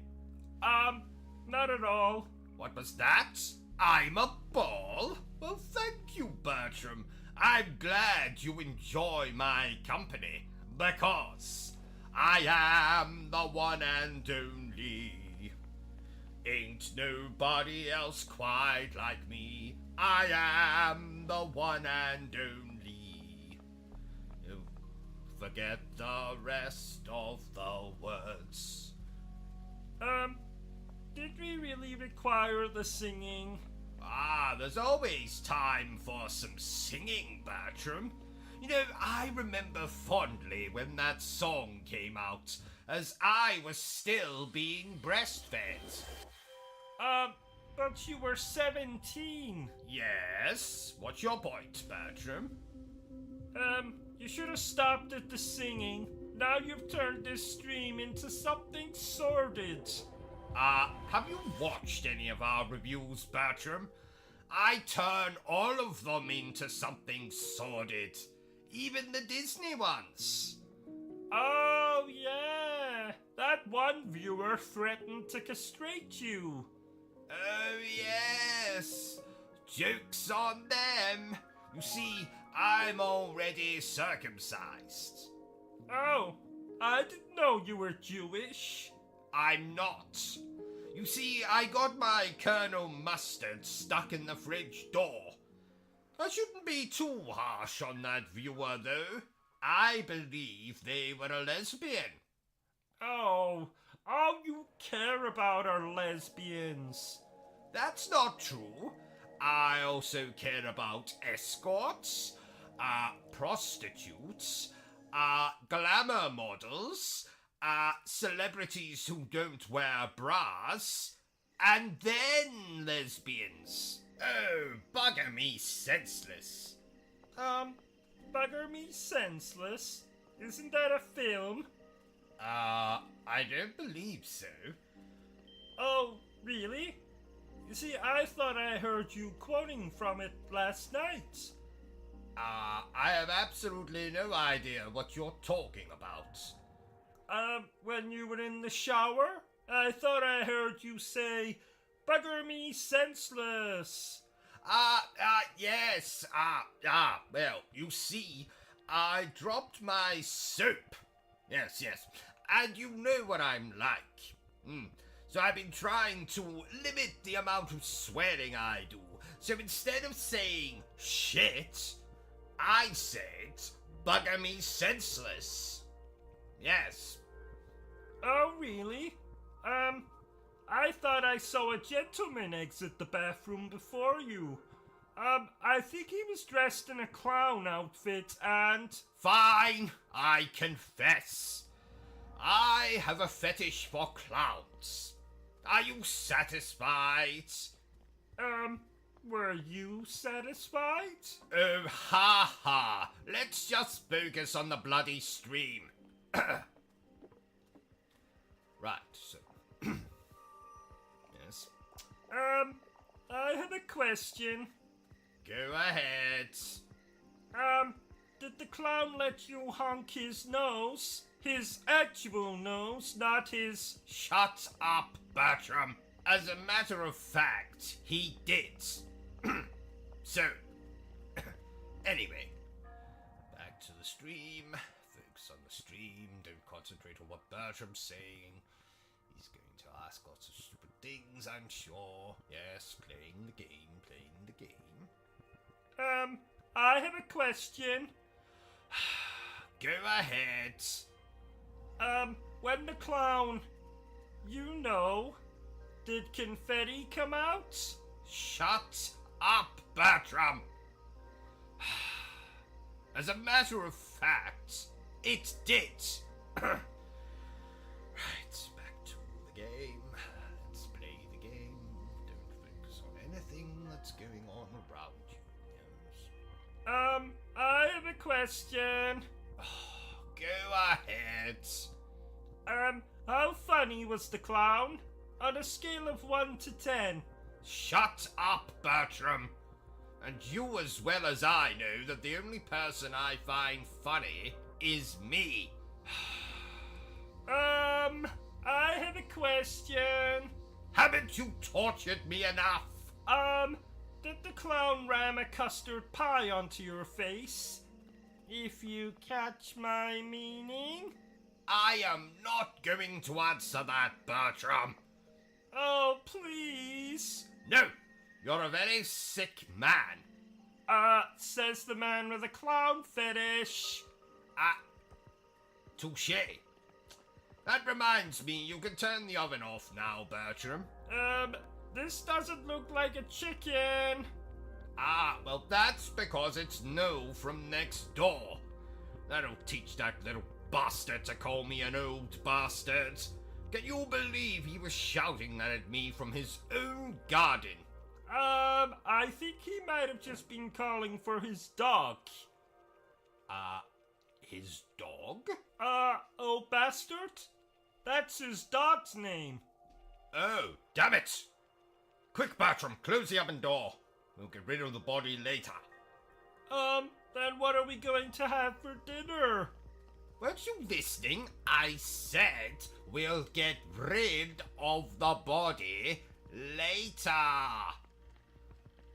Not at all. What was that? I'm a ball? Well, thank you, Bertram. I'm glad you enjoy my company, because I am the one and only. Ain't nobody else quite like me. I am the one and only. Oh, forget the rest of the words. Did we really require the singing? There's always time for some singing, Bertram. You know, I remember fondly when that song came out, as I was still being breastfed. But you were 17. Yes? What's your point, Bertram? You should have stopped at the singing. Now you've turned this stream into something sordid. Have you watched any of our reviews, Bertram? I turn all of them into something sordid. Even the Disney ones. Oh, yeah. That one viewer threatened to castrate you. Oh, yes. Joke's on them. You see, I'm already circumcised. Oh, I didn't know you were Jewish. I'm not. You see, I got my Colonel Mustard stuck in the fridge door. I shouldn't be too harsh on that viewer, though. I believe they were a lesbian. Oh, all you care about are lesbians. That's not true. I also care about escorts, prostitutes, glamour models, celebrities who don't wear bras, and then lesbians. Oh, bugger me senseless. Bugger me senseless? Isn't that a film? I don't believe so. Oh, really? You see, I thought I heard you quoting from it last night. I have absolutely no idea what you're talking about. When you were in the shower, I thought I heard you say, "Bugger me senseless." Yes. Well, you see, I dropped my soap. Yes. And you know what I'm like. So I've been trying to limit the amount of swearing I do. So instead of saying shit, I said, "Bugger me senseless." Yes. Oh, really? I thought I saw a gentleman exit the bathroom before you. I think he was dressed in a clown outfit and... Fine, I confess. I have a fetish for clowns. Are you satisfied? Were you satisfied? Oh, ha. Let's just focus on the bloody stream. Right, so... Yes? I have a question. Go ahead. Did the clown let you honk his nose? His actual nose, not his... Shut up, Bertram. As a matter of fact, he did. So, anyway, back to the stream. Focus on the stream. Don't concentrate on what Bertram's saying. He's going to ask lots of stupid things, I'm sure. Yes, playing the game. I have a question. Go ahead. When the clown, did confetti come out? Shut up, Bertram. As a matter of fact, it did. Right, back to the game. Let's play the game. Don't focus on anything that's going on around you. Yes. I have a question. Go ahead. How funny was the clown? On a scale of 1 to 10. Shut up, Bertram. And you as well as I know that the only person I find funny is me. I have a question. Haven't you tortured me enough? Did the clown ram a custard pie onto your face? If you catch my meaning? I am not going to answer that, Bertram. Oh, please. No, you're a very sick man. Says the man with a clown fetish. Touché. That reminds me, you can turn the oven off now, Bertram. This doesn't look like a chicken. Well, that's because it's No from next door. That'll teach that little bastard to call me an old bastard. Can you believe he was shouting that at me from his own garden? I think he might have just been calling for his dog. His dog? Oh, bastard? That's his dog's name. Oh, damn it! Quick, Bertram, close the oven door. We'll get rid of the body later. Then what are we going to have for dinner? Weren't you listening? I said we'll get rid of the body later.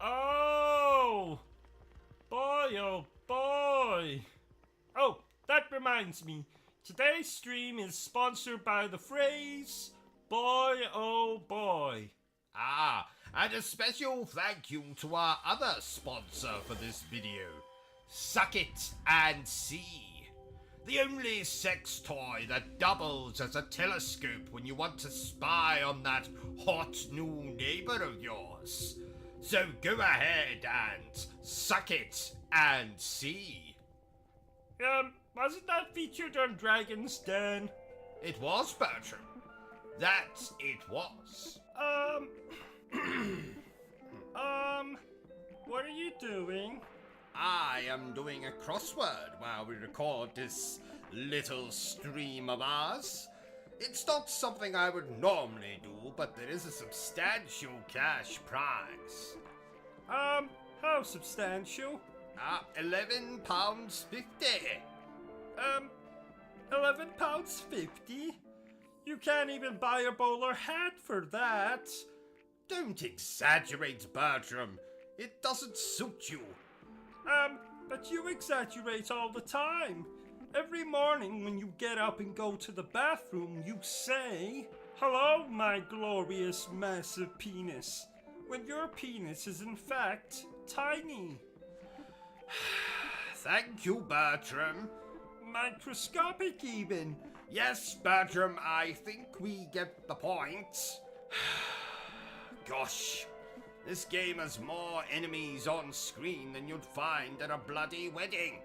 Oh! Boy, oh boy! Oh, that reminds me. Today's stream is sponsored by the phrase, boy oh boy. And a special thank you to our other sponsor for this video, Suck It and See. The only sex toy that doubles as a telescope when you want to spy on that hot new neighbor of yours. So go ahead and suck it and see. Wasn't that featured on Dragon's Den? It was, Bertram. That it was. What are you doing? I am doing a crossword while we record this little stream of ours. It's not something I would normally do, but there is a substantial cash prize. How substantial? £11.50. £11.50? You can't even buy a bowler hat for that. Don't exaggerate, Bertram. It doesn't suit you. But you exaggerate all the time. Every morning when you get up and go to the bathroom, you say, "Hello, my glorious massive penis," when your penis is in fact tiny. Thank you, Bertram. Microscopic even. Yes, Bertram, I think we get the point. Gosh, this game has more enemies on screen than you'd find at a bloody wedding.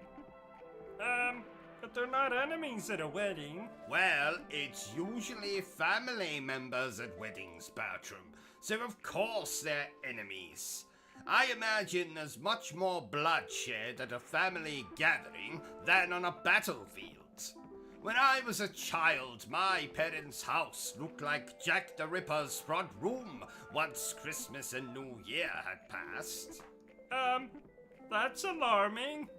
But they're not enemies at a wedding. Well, it's usually family members at weddings, Bertram, so of course they're enemies. I imagine there's much more bloodshed at a family gathering than on a battlefield. When I was a child, my parents' house looked like Jack the Ripper's front room once Christmas and New Year had passed. That's alarming.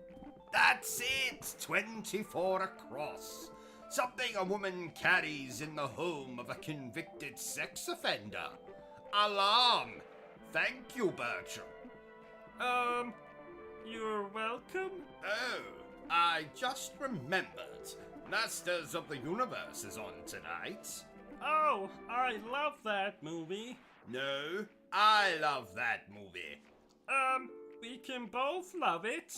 That's it! 24 across. Something a woman carries in the home of a convicted sex offender. Alarm! Thank you, Bertram. You're welcome? Oh, I just remembered. Masters of the Universe is on tonight. Oh, I love that movie. No, I love that movie. We can both love it.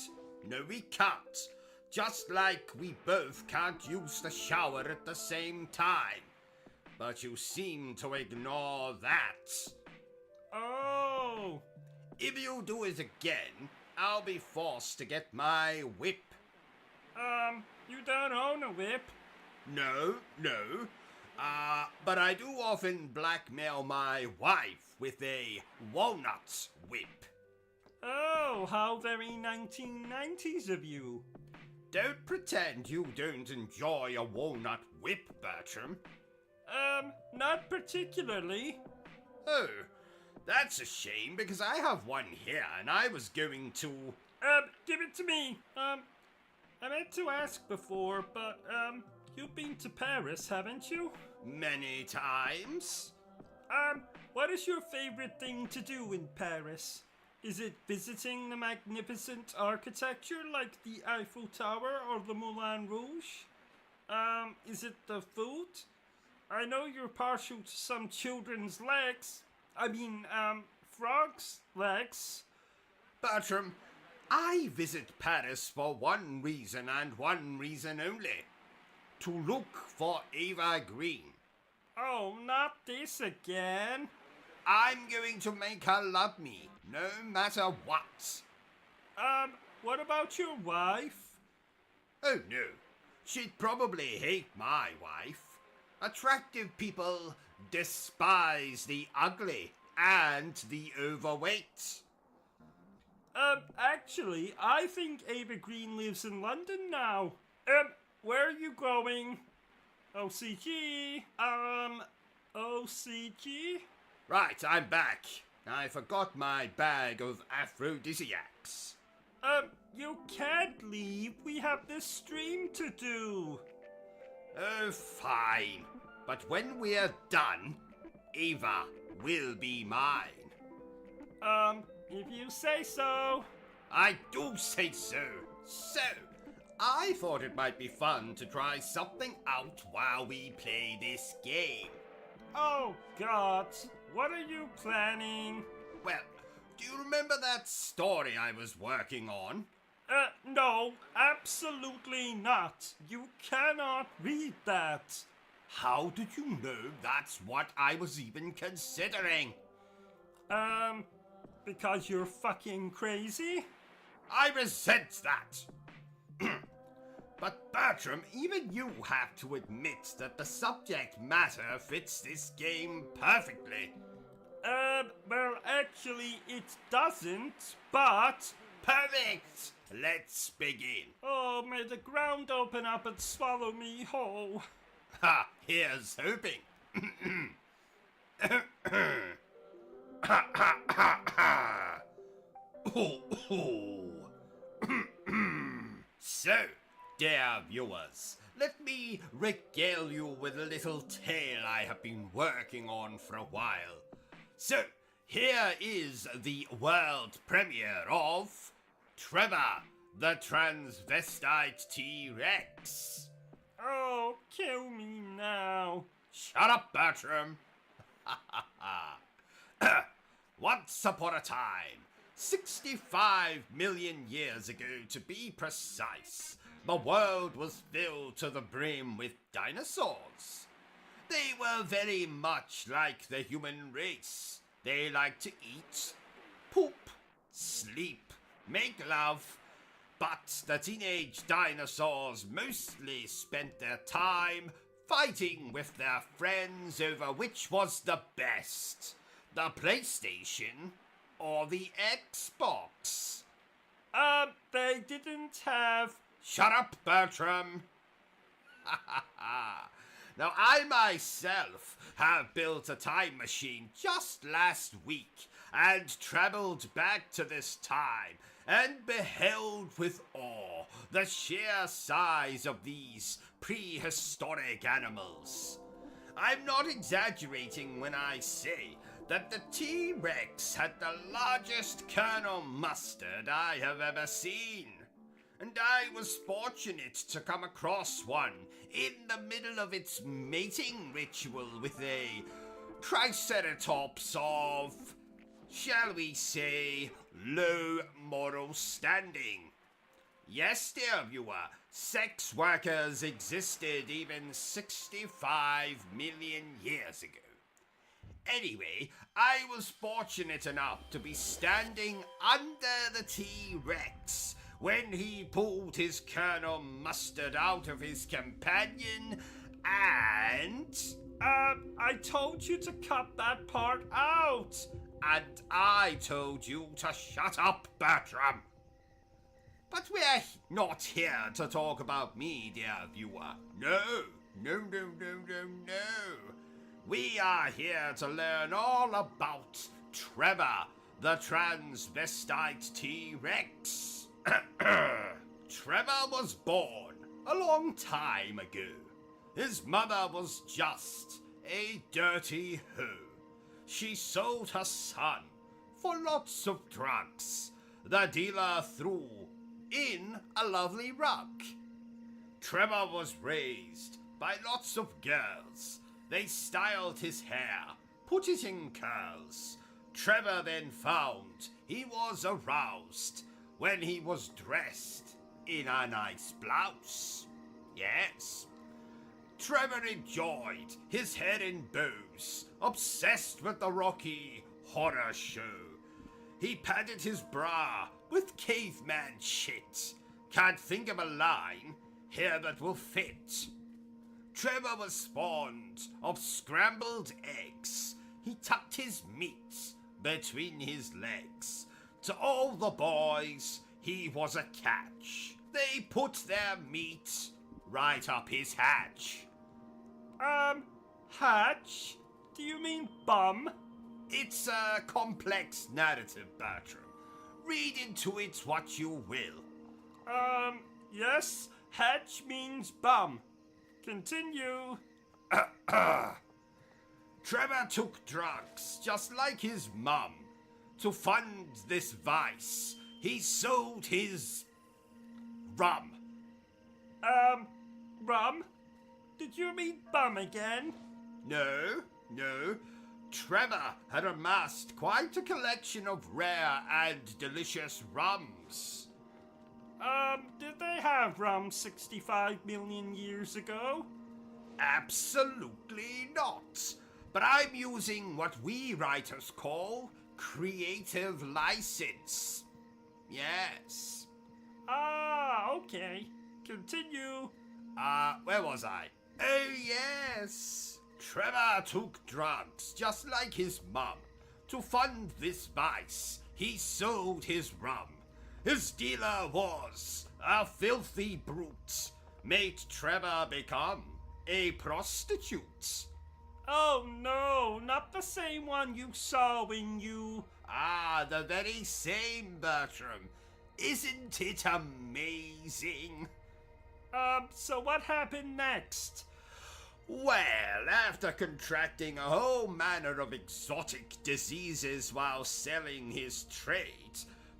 No, we can't. Just like we both can't use the shower at the same time. But you seem to ignore that. Oh. If you do it again, I'll be forced to get my whip. You don't own a whip. No. But I do often blackmail my wife with a walnut whip. Oh, how very 1990s of you. Don't pretend you don't enjoy a walnut whip, Bertram. Not particularly. Oh, That's a shame, because I have one here, and I was going to... Give it to me. I meant to ask before, but, you've been to Paris, haven't you? Many times. What is your favorite thing to do in Paris? Is it visiting the magnificent architecture like the Eiffel Tower or the Moulin Rouge? Is it the food? I know you're partial to some children's legs. Frogs' legs. Bertram, I visit Paris for one reason and one reason only. To look for Eva Green. Oh, not this again. I'm going to make her love me, no matter what. What about your wife? Oh no, she'd probably hate my wife. Attractive people despise the ugly and the overweight. Actually, I think Ava Green lives in London now. Where are you going? O.C.G. O.C.G. Right, I'm back. I forgot my bag of aphrodisiacs. You can't leave. We have this stream to do. Oh, fine. But when we're done, Eva will be mine. If you say so. I do say so. So, I thought it might be fun to try something out while we play this game. Oh, God. What are you planning? Well, do you remember that story I was working on? No, absolutely not. You cannot read that. How did you know that's what I was even considering? Because you're fucking crazy? I resent that. But Bertram, even you have to admit that the subject matter fits this game perfectly. Well, actually, it doesn't, but... Perfect! Let's begin. Oh, may the ground open up and swallow me whole. Ha! Here's hoping. So, dear viewers, let me regale you with a little tale I have been working on for a while. So, here is the world premiere of Trevor, the transvestite T-Rex. Oh, kill me now. Shut up, Bertram. Once upon a time, 65 million years ago to be precise, the world was filled to the brim with dinosaurs. They were very much like the human race. They liked to eat, poop, sleep, make love, but the teenage dinosaurs mostly spent their time fighting with their friends over which was the best, the PlayStation or the Xbox. They didn't have... Shut up, Bertram. Now, I myself have built a time machine just last week and traveled back to this time and beheld with awe the sheer size of these prehistoric animals. I'm not exaggerating when I say that the T-Rex had the largest Colonel Mustard I have ever seen. And I was fortunate to come across one in the middle of its mating ritual with a Triceratops of, shall we say, low moral standing. Yes, dear viewer, sex workers existed even 65 million years ago. Anyway, I was fortunate enough to be standing under the T-Rex when he pulled his Colonel Mustard out of his companion and... I told you to cut that part out. And I told you to shut up, Bertram. But we're not here to talk about me, dear viewer. No. We are here to learn all about Trevor, the transvestite T-Rex. Trevor was born a long time ago. His mother was just a dirty hoe. She sold her son for lots of drugs. The dealer threw in a lovely rug. Trevor was raised by lots of girls. They styled his hair, put it in curls. Trevor then found he was aroused when he was dressed in a nice blouse. Yes. Trevor enjoyed his head in bows, obsessed with the Rocky Horror Show. He padded his bra with caveman shit. Can't think of a line here that will fit. Trevor was fond of scrambled eggs. He tucked his meat between his legs. To all the boys, he was a catch. They put their meat right up his hatch. Hatch? Do you mean bum? It's a complex narrative, Bertram. Read into it what you will. Yes, hatch means bum. Continue. Trevor took drugs, just like his mum. To fund this vice, he sold his rum. Rum? Did you mean bum again? No. Trevor had amassed quite a collection of rare and delicious rums. Did they have rum 65 million years ago? Absolutely not. But I'm using what we writers call creative license. Yes. Ah, okay. Continue. Where was I? Oh, yes. Trevor took drugs, just like his mum. To fund this vice, he sold his rum. His dealer was a filthy brute. Made Trevor become a prostitute. Oh no, not the same one you saw when you... Ah, the very same, Bertram. Isn't it amazing? So what happened next? Well, after contracting a whole manner of exotic diseases while selling his trade,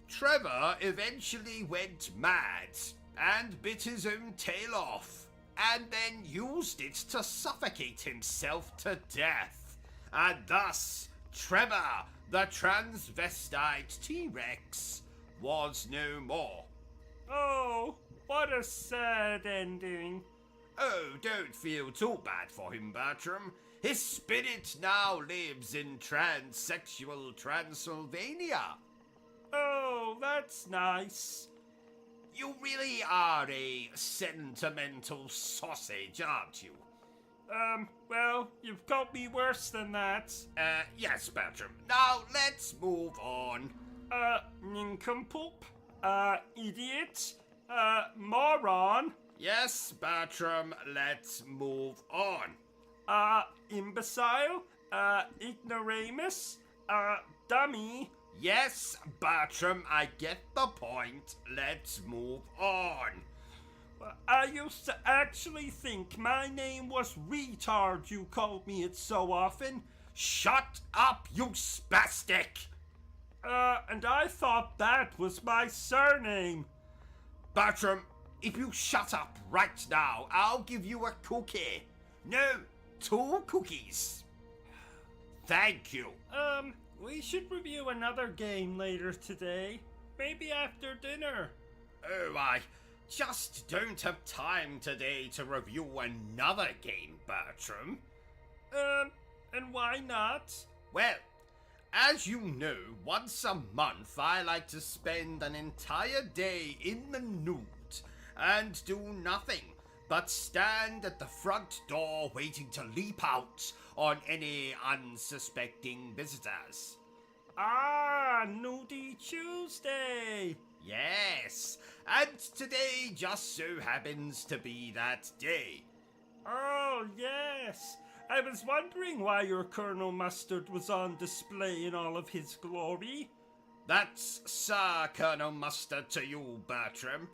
Trevor eventually went mad and bit his own tail off, and then used it to suffocate himself to death. And thus, Trevor, the transvestite T-Rex, was no more. Oh, what a sad ending. Oh, don't feel too bad for him, Bertram. His spirit now lives in transsexual Transylvania. Oh, that's nice. You really are a sentimental sausage, aren't you? Well, you've got me worse than that. Yes, Bertram. Now, let's move on. Nincompoop, idiot, moron, Yes, Bertram, let's move on. imbecile, ignoramus, dummy. Yes, Bertram, I get the point. Let's move on. I used to actually think my name was retard, you called me it so often. Shut up, you spastic! And I thought that was my surname. Bertram, if you shut up right now, I'll give you a cookie. No, 2 cookies. Thank you. We should review another game later today. Maybe after dinner. Oh, I just don't have time today to review another game, Bertram. And why not? Well, as you know, once a month I like to spend an entire day in the nude and do nothing but stand at the front door waiting to leap out on any unsuspecting visitors. Ah, Nudie Tuesday. Yes, and today just so happens to be that day. Oh, yes. I was wondering why your Colonel Mustard was on display in all of his glory. That's Sir Colonel Mustard to you, Bertram.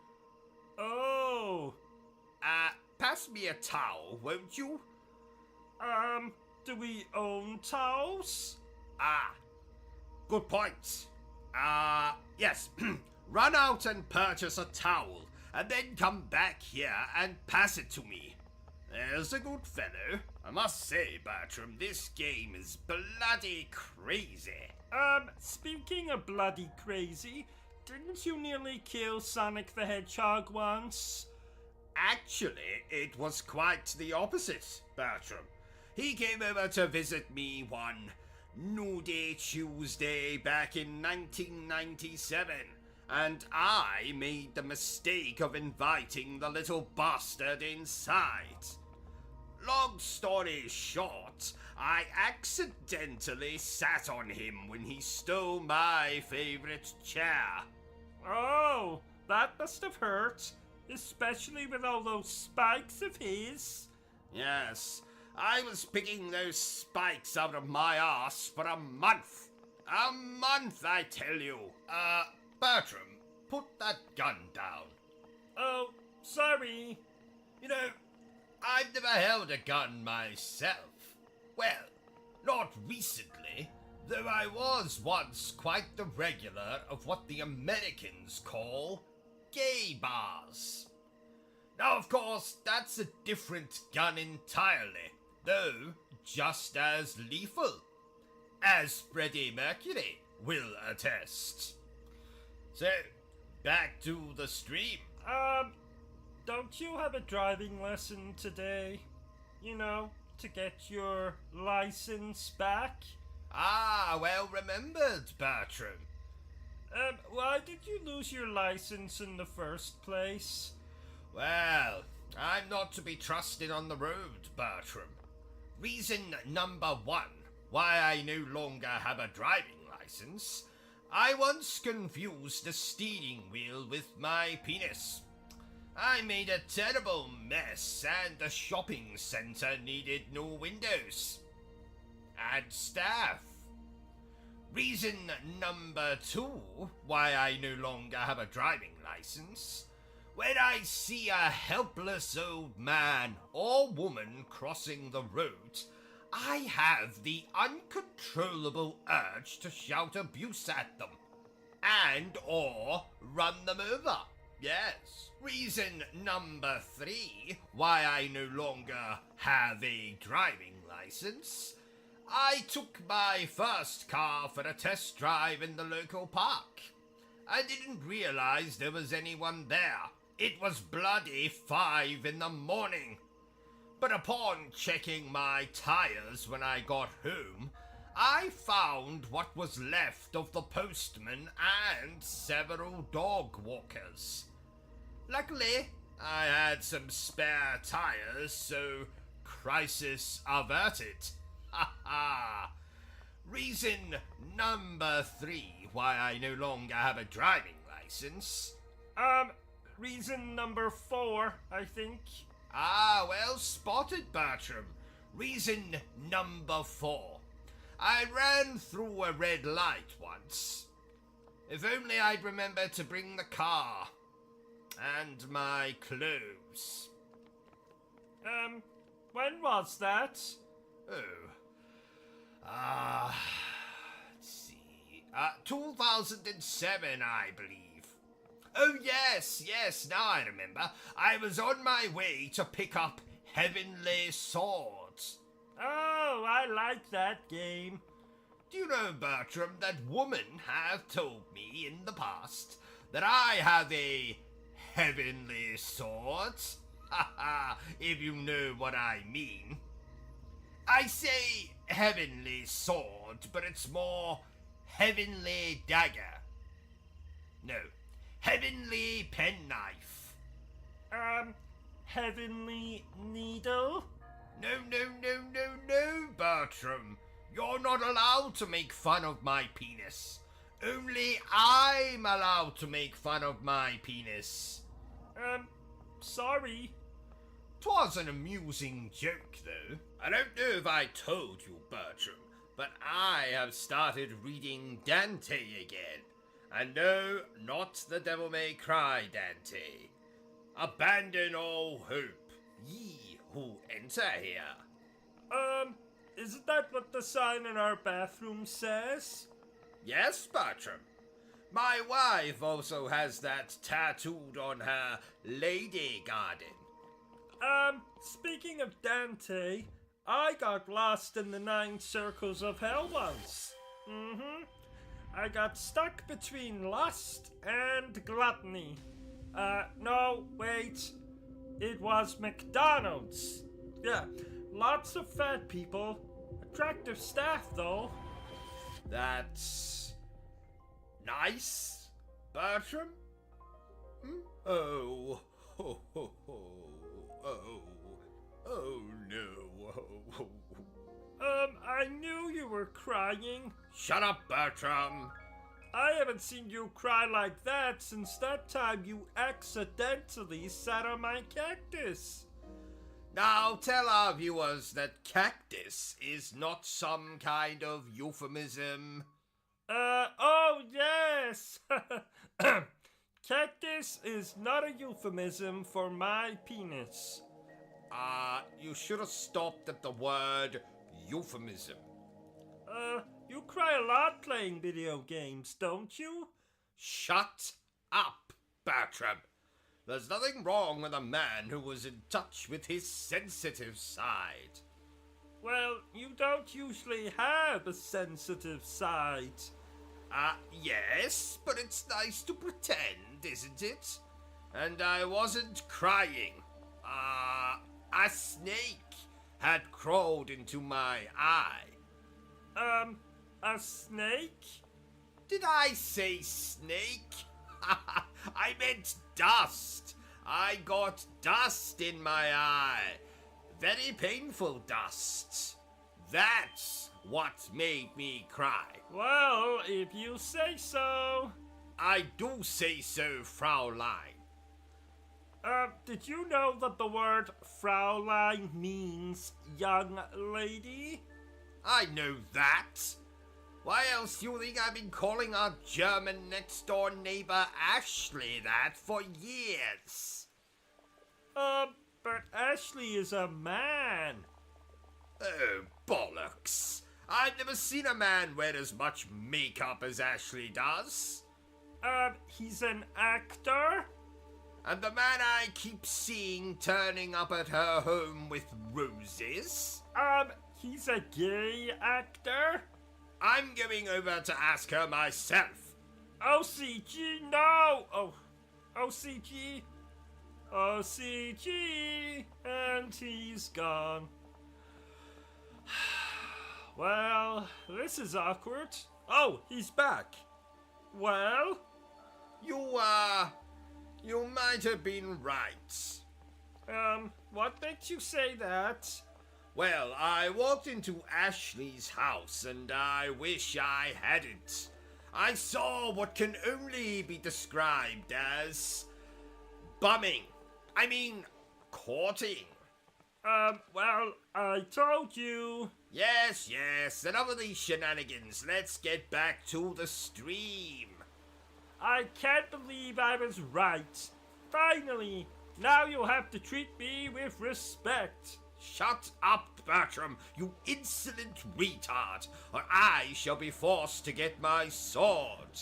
Oh. Pass me a towel, won't you? Do we own towels? Good point. Yes. Run out and purchase a towel, and then come back here and pass it to me. There's a good fellow. I must say, Bertram, this game is bloody crazy. Speaking of bloody crazy, didn't you nearly kill Sonic the Hedgehog once? Actually, it was quite the opposite, Bertram. He came over to visit me one Nudie Tuesday back in 1997, and I made the mistake of inviting the little bastard inside. Long story short, I accidentally sat on him when he stole my favorite chair. Oh, that must have hurt, especially with all those spikes of his. Yes, I was picking those spikes out of my ass for a month. A month, I tell you. Bertram, put that gun down. Oh, sorry. You know, I've never held a gun myself. Well, not recently, though I was once quite the regular of what the Americans call gay bars. Now, of course, that's a different gun entirely, though just as lethal, as Freddie Mercury will attest. So, back to the stream. Don't you have a driving lesson today? You know, to get your license back? Well remembered, Bertram. Why did you lose your license in the first place? Well, I'm not to be trusted on the road, Bertram. Reason number one why I no longer have a driving license: I once confused the steering wheel with my penis. I made a terrible mess, and the shopping centre needed new windows and staff. Reason number two why I no longer have a driving license: when I see a helpless old man or woman crossing the road, I have the uncontrollable urge to shout abuse at them and or run them over. Yes. Reason number three why I no longer have a driving license: I took my first car for a test drive in the local park. I didn't realize there was anyone there. It was bloody 5 in the morning. But upon checking my tires when I got home, I found what was left of the postman and several dog walkers. Luckily, I had some spare tires, so crisis averted. Ha ha! Reason number 3 why I no longer have a driving license. Reason number 4, I think. Well spotted, Bertram. Reason number 4. I ran through a red light once. If only I'd remembered to bring the car. And my clothes. When was that? Let's see. 2007, I believe. Oh, yes, now I remember. I was on my way to pick up Heavenly Swords. Oh, I like that game. Do you know, Bertram, that women have told me in the past that I have a Heavenly Sword? Haha, if you know what I mean. I say Heavenly Sword, but it's more Heavenly Dagger. No, Heavenly Penknife. Heavenly Needle? No, Bertram. You're not allowed to make fun of my penis. Only I'm allowed to make fun of my penis. Sorry. 'Twas an amusing joke, though. I don't know if I told you, Bertram, but I have started reading Dante again. And no, not the Devil May Cry Dante. Abandon all hope, ye who enter here. Isn't that what the sign in our bathroom says? Yes, Bertram. My wife also has that tattooed on her lady garden. Speaking of Dante, I got lost in the 9 circles of hell once. I got stuck between lust and gluttony. No, wait. It was McDonald's. Yeah, lots of fat people. Attractive staff, though. That's nice, Bertram? Oh, ho, ho, ho. Oh no. I knew you were crying. Shut up, Bertram. I haven't seen you cry like that since that time you accidentally sat on my cactus. Now tell our viewers that cactus is not some kind of euphemism. Oh yes! Cactus is not a euphemism for my penis. You should have stopped at the word euphemism. You cry a lot playing video games, don't you? Shut up, Bertram. There's nothing wrong with a man who was in touch with his sensitive side. Well, you don't usually have a sensitive side. Yes, but it's nice to pretend, isn't it? And I wasn't crying. A snake had crawled into my eye. A snake? Did I say snake? I meant dust. I got dust in my eye. Very painful dust. That's what made me cry. Well, if you say so. I do say so, Fraulein. Did you know that the word Fraulein means young lady? I know that. Why else do you think I've been calling our German next-door neighbor Ashley that for years? But Ashley is a man. Oh, bollocks. I've never seen a man wear as much makeup as Ashley does. He's an actor? And the man I keep seeing turning up at her home with roses? He's a gay actor? I'm going over to ask her myself. O.C.G, no! Oh, O.C.G. O.C.G, and he's gone. Well, this is awkward. Oh, he's back. Well? You might have been right. What makes you say that? Well, I walked into Ashley's house and I wish I hadn't. I saw what can only be described as bumming. I mean, courting. Well, I told you. Yes, enough of these shenanigans. Let's get back to the stream. I can't believe I was right. Finally, now you'll have to treat me with respect. Shut up, Bertram, you insolent retard, or I shall be forced to get my sword.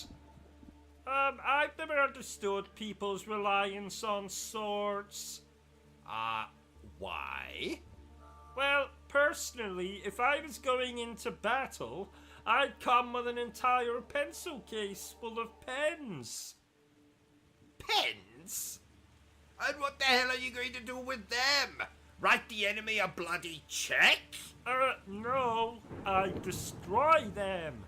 I've never understood people's reliance on swords. Why? Well, personally, if I was going into battle, I'd come with an entire pencil case full of pens. Pens? And what the hell are you going to do with them? Write the enemy a bloody check? No, I destroy them.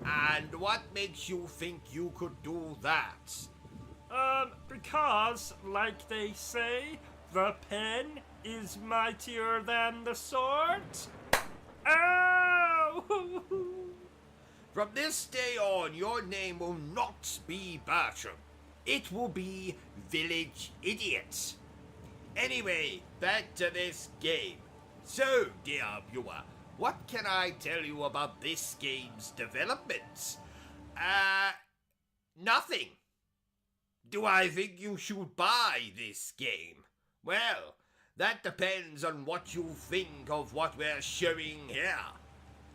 And what makes you think you could do that? Because, like they say, the pen is mightier than the sword. Ow! From this day on, your name will not be Bertram. It will be Village Idiot. Anyway, back to this game. So, dear viewer, what can I tell you about this game's development? Nothing. Do I think you should buy this game? Well, that depends on what you think of what we're showing here.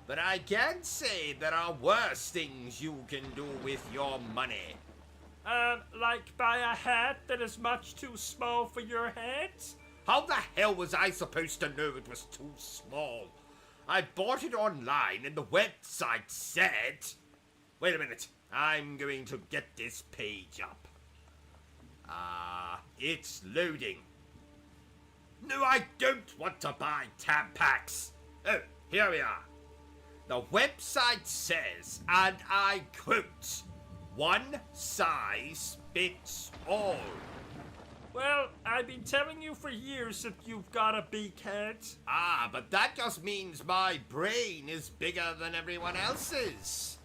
But I can say there are worse things you can do with your money. Like buy a hat that is much too small for your head? How the hell was I supposed to know it was too small? I bought it online and the website said... Wait a minute, I'm going to get this page up. It's loading. No, I don't want to buy tab packs. Oh, here we are. The website says, and I quote, "One size fits all." Well, I've been telling you for years that you've got a big head. But that just means my brain is bigger than everyone else's.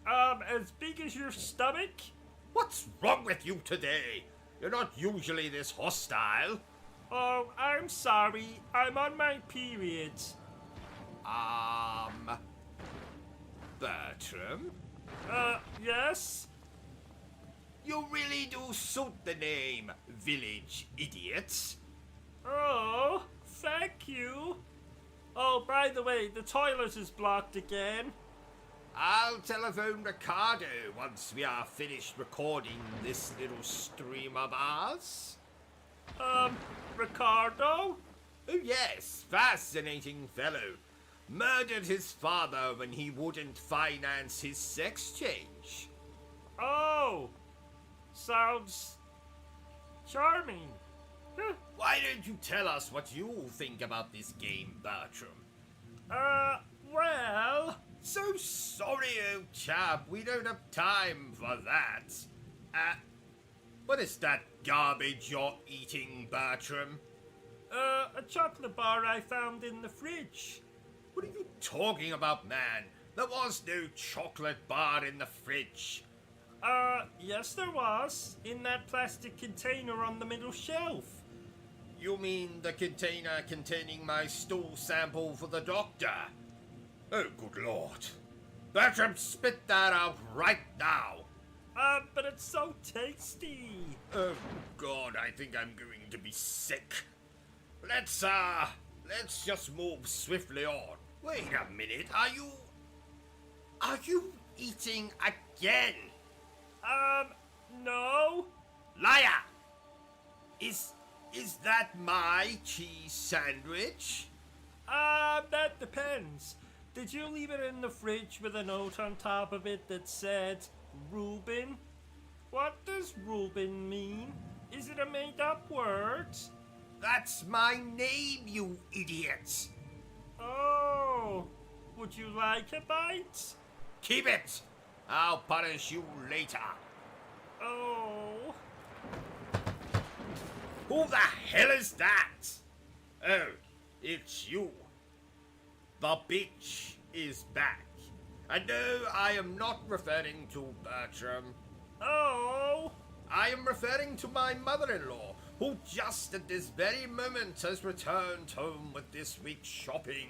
As big as your stomach? What's wrong with you today? You're not usually this hostile. Oh, I'm sorry. I'm on my period. Bertram? Yes? You really do suit the name Village Idiots. Oh, thank you. Oh, by the way, the toilet is blocked again. I'll telephone Ricardo once we are finished recording this little stream of ours. Ricardo? Oh yes, fascinating fellow. Murdered his father when he wouldn't finance his sex change. Oh, sounds charming. Why don't you tell us what you think about this game, Bertram? Well... So sorry, old chap, we don't have time for that. What is that garbage you're eating, Bertram? A chocolate bar I found in the fridge. What are you talking about, man? There was no chocolate bar in the fridge. Yes there was. In that plastic container on the middle shelf. You mean the container containing my stool sample for the doctor? Oh, good lord. Bertram, spit that out right now. But it's so tasty. Oh, God, I think I'm going to be sick. Let's just move swiftly on. Wait a minute, are you eating again? No. Liar! Is that my cheese sandwich? That depends. Did you leave it in the fridge with a note on top of it that said Reuben? What does Reuben mean? Is it a made-up word? That's my name, you idiot! Oh, would you like a bite? Keep it! I'll punish you later. Oh. Who the hell is that? Oh, it's you. The bitch is back. And no, I am not referring to Bertram. Oh. I am referring to my mother-in-law, who just at this very moment has returned home with this week's shopping.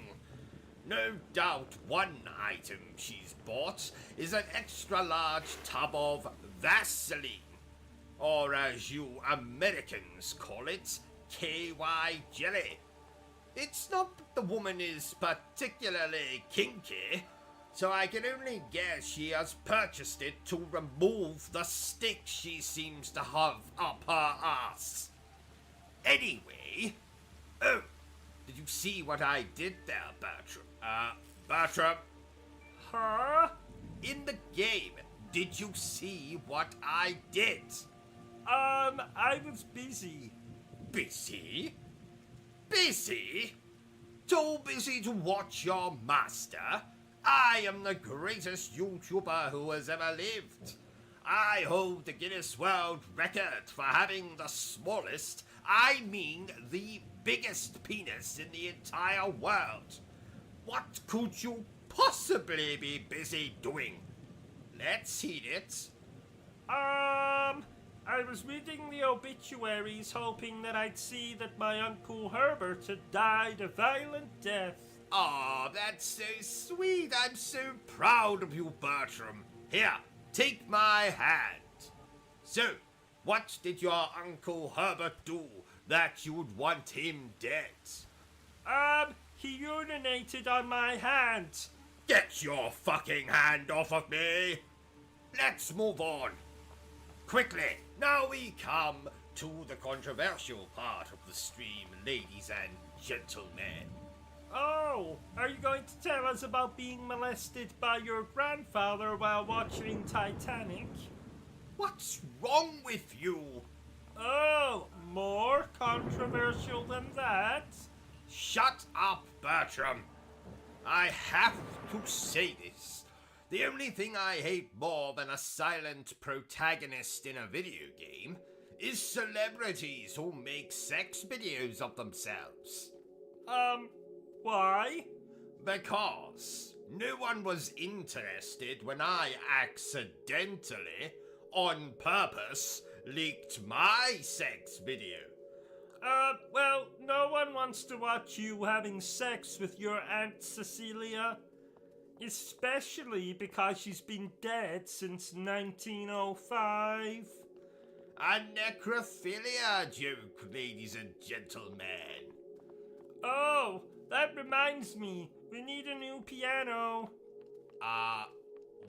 No doubt one item she's bought is an extra-large tub of Vaseline, or as you Americans call it, KY jelly. It's not that the woman is particularly kinky, so I can only guess she has purchased it to remove the stick she seems to have up her ass. Anyway, oh, did you see what I did there, Bertram? Bertram? Huh? In the game, did you see what I did? I was busy. Busy? Busy? Too busy to watch your master? I am the greatest YouTuber who has ever lived. I hold the Guinness World Record for having the smallest, I mean the biggest penis in the entire world. What could you possibly be busy doing? Let's hear it. I was reading the obituaries hoping that I'd see that my Uncle Herbert had died a violent death. Aw, that's so sweet. I'm so proud of you, Bertram. Here, take my hand. So, what did your Uncle Herbert do that you would want him dead? He urinated on my hand. Get your fucking hand off of me! Let's move on. Quickly, now we come to the controversial part of the stream, ladies and gentlemen. Oh, are you going to tell us about being molested by your grandfather while watching Titanic? What's wrong with you? Oh, more controversial than that? Shut up, Bertram. I have to say this. The only thing I hate more than a silent protagonist in a video game is celebrities who make sex videos of themselves. Why? Because no one was interested when I accidentally, on purpose, leaked my sex video. Well, no one wants to watch you having sex with your Aunt Cecilia. Especially because she's been dead since 1905. A necrophilia joke, ladies and gentlemen. Oh, that reminds me. We need a new piano.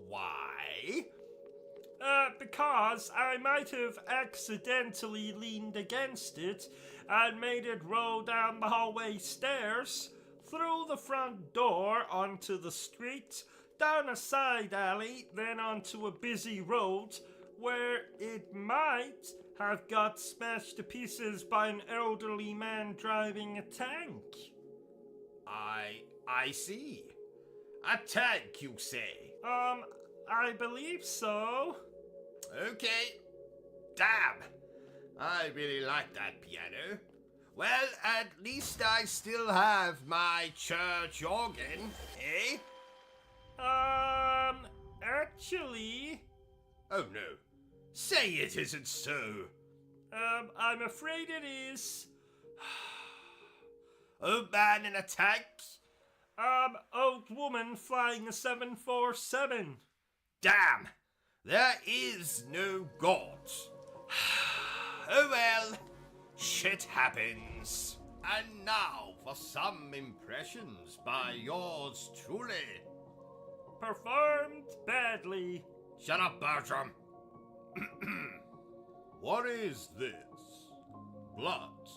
Why? Because I might have accidentally leaned against it and made it roll down the hallway stairs, through the front door onto the street, down a side alley, then onto a busy road, where it might have got smashed to pieces by an elderly man driving a tank. I see. A tank, you say? I believe so. Okay. Damn. I really like that piano. Well, at least I still have my church organ, eh? Actually... Oh no. Say it isn't so. I'm afraid it is. Old man in a tank? Old woman flying a 747. Damn. There is no God. Oh well. Shit happens. And now for some impressions by yours truly. Performed badly. Shut up, Bertram. What is this? Blood.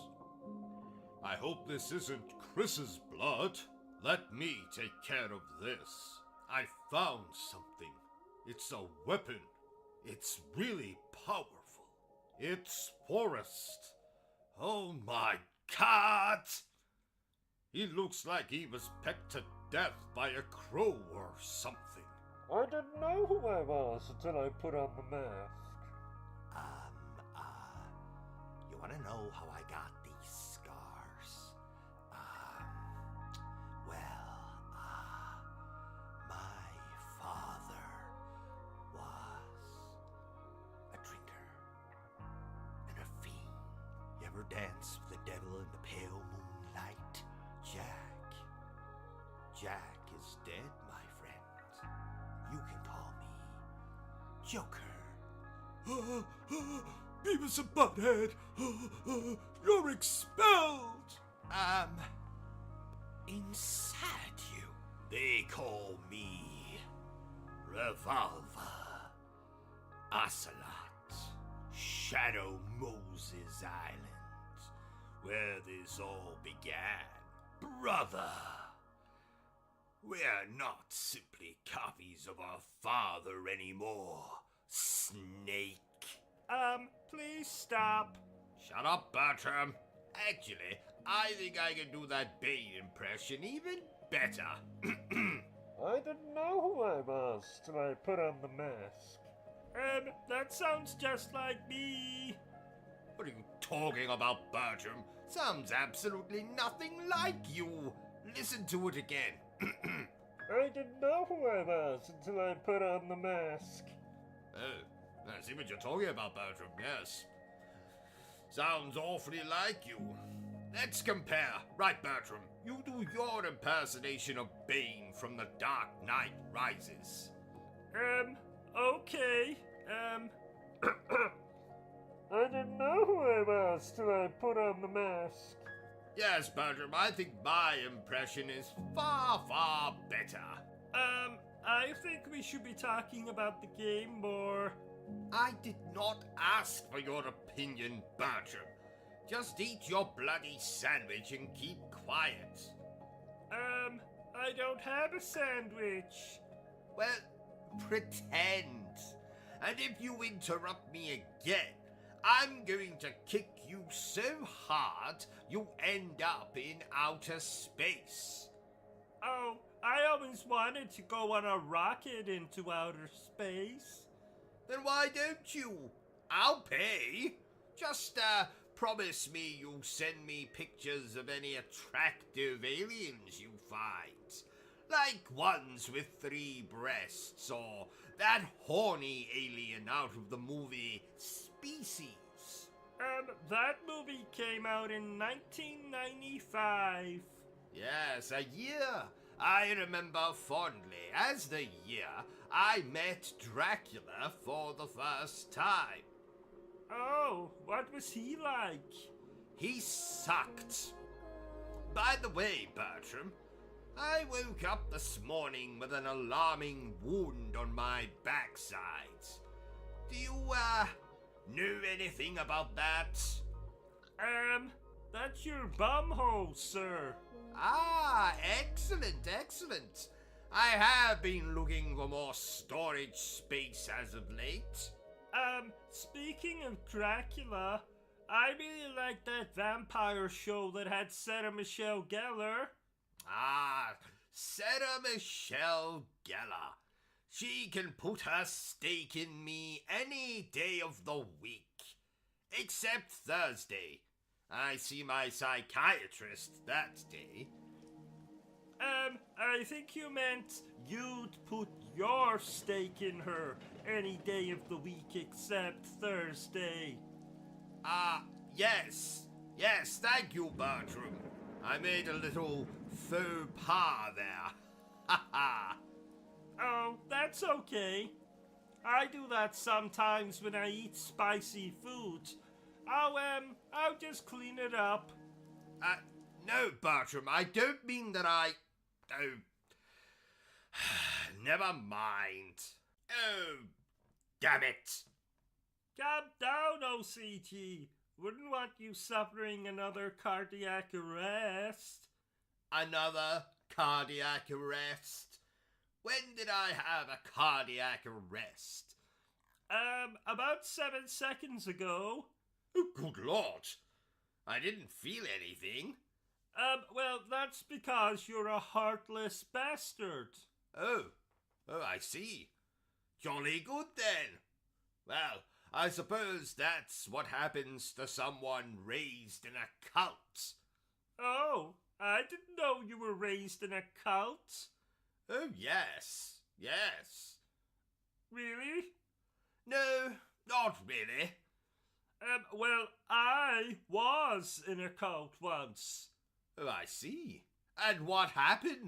I hope this isn't Chris's blood. Let me take care of this. I found something. It's a weapon. It's really powerful. It's Forrest. Oh my God! He looks like he was pecked to death by a crow or something. I didn't know who I was until I put on the mask. You wanna know how I got these scars? My father was a drinker and a fiend. You ever dance with the devil in the pale moonlight? Jack is dead, my friend. You can call me Joker. Beavis and Butthead, you're expelled! Inside you, they call me Revolver, Ocelot, Shadow Moses Island, where this all began. Brother, we're not simply copies of our father anymore, Snake. Please stop. Shut up, Bertram. Actually, I think I can do that Bane impression even better. I didn't know who I was till I put on the mask. That sounds just like me. What are you talking about, Bertram? Sounds absolutely nothing like you. Listen to it again. I didn't know who I was until I put on the mask. Oh, I see what you're talking about, Bertram, yes. Sounds awfully like you. Let's compare. Right, Bertram, you do your impersonation of Bane from The Dark Knight Rises. Okay. I didn't know who I was till I put on the mask. Yes, Bertram, I think my impression is far, far better. I think we should be talking about the game more. I did not ask for your opinion, Bertram. Just eat your bloody sandwich and keep quiet. I don't have a sandwich. Well, pretend. And if you interrupt me again, I'm going to kick you so hard you'll end up in outer space. Oh, I always wanted to go on a rocket into outer space. Then why don't you? I'll pay. Just, promise me you'll send me pictures of any attractive aliens you find. Like ones with 3 breasts, or that horny alien out of the movie Species. That movie came out in 1995. Yes, a year I remember fondly as the year I met Dracula for the first time. Oh, what was he like? He sucked. By the way, Bertram, I woke up this morning with an alarming wound on my backside. Do you, know anything about that? That's your bumhole, sir. Ah, excellent, excellent. I have been looking for more storage space as of late. Speaking of Dracula, I really like that vampire show that had Sarah Michelle Gellar. Ah, Sarah Michelle Gellar. She can put her stake in me any day of the week. Except Thursday. I see my psychiatrist that day. I think you meant you'd put your stake in her any day of the week except Thursday. Yes. Yes, thank you, Bertram. I made a little faux pas there. Ha ha. Oh, that's okay. I do that sometimes when I eat spicy food. I'll just clean it up. No, Bertram, I don't mean that Oh, never mind. Oh, damn it. Calm down, O.C.G. Wouldn't want you suffering another cardiac arrest. Another cardiac arrest? When did I have a cardiac arrest? About 7 seconds ago. Oh, good Lord. I didn't feel anything. Well, that's because you're a heartless bastard. Oh, I see. Jolly good then. Well, I suppose that's what happens to someone raised in a cult. Oh, I didn't know you were raised in a cult. Oh, yes. Really? No, not really. Well, I was in a cult once. Oh, I see. And what happened,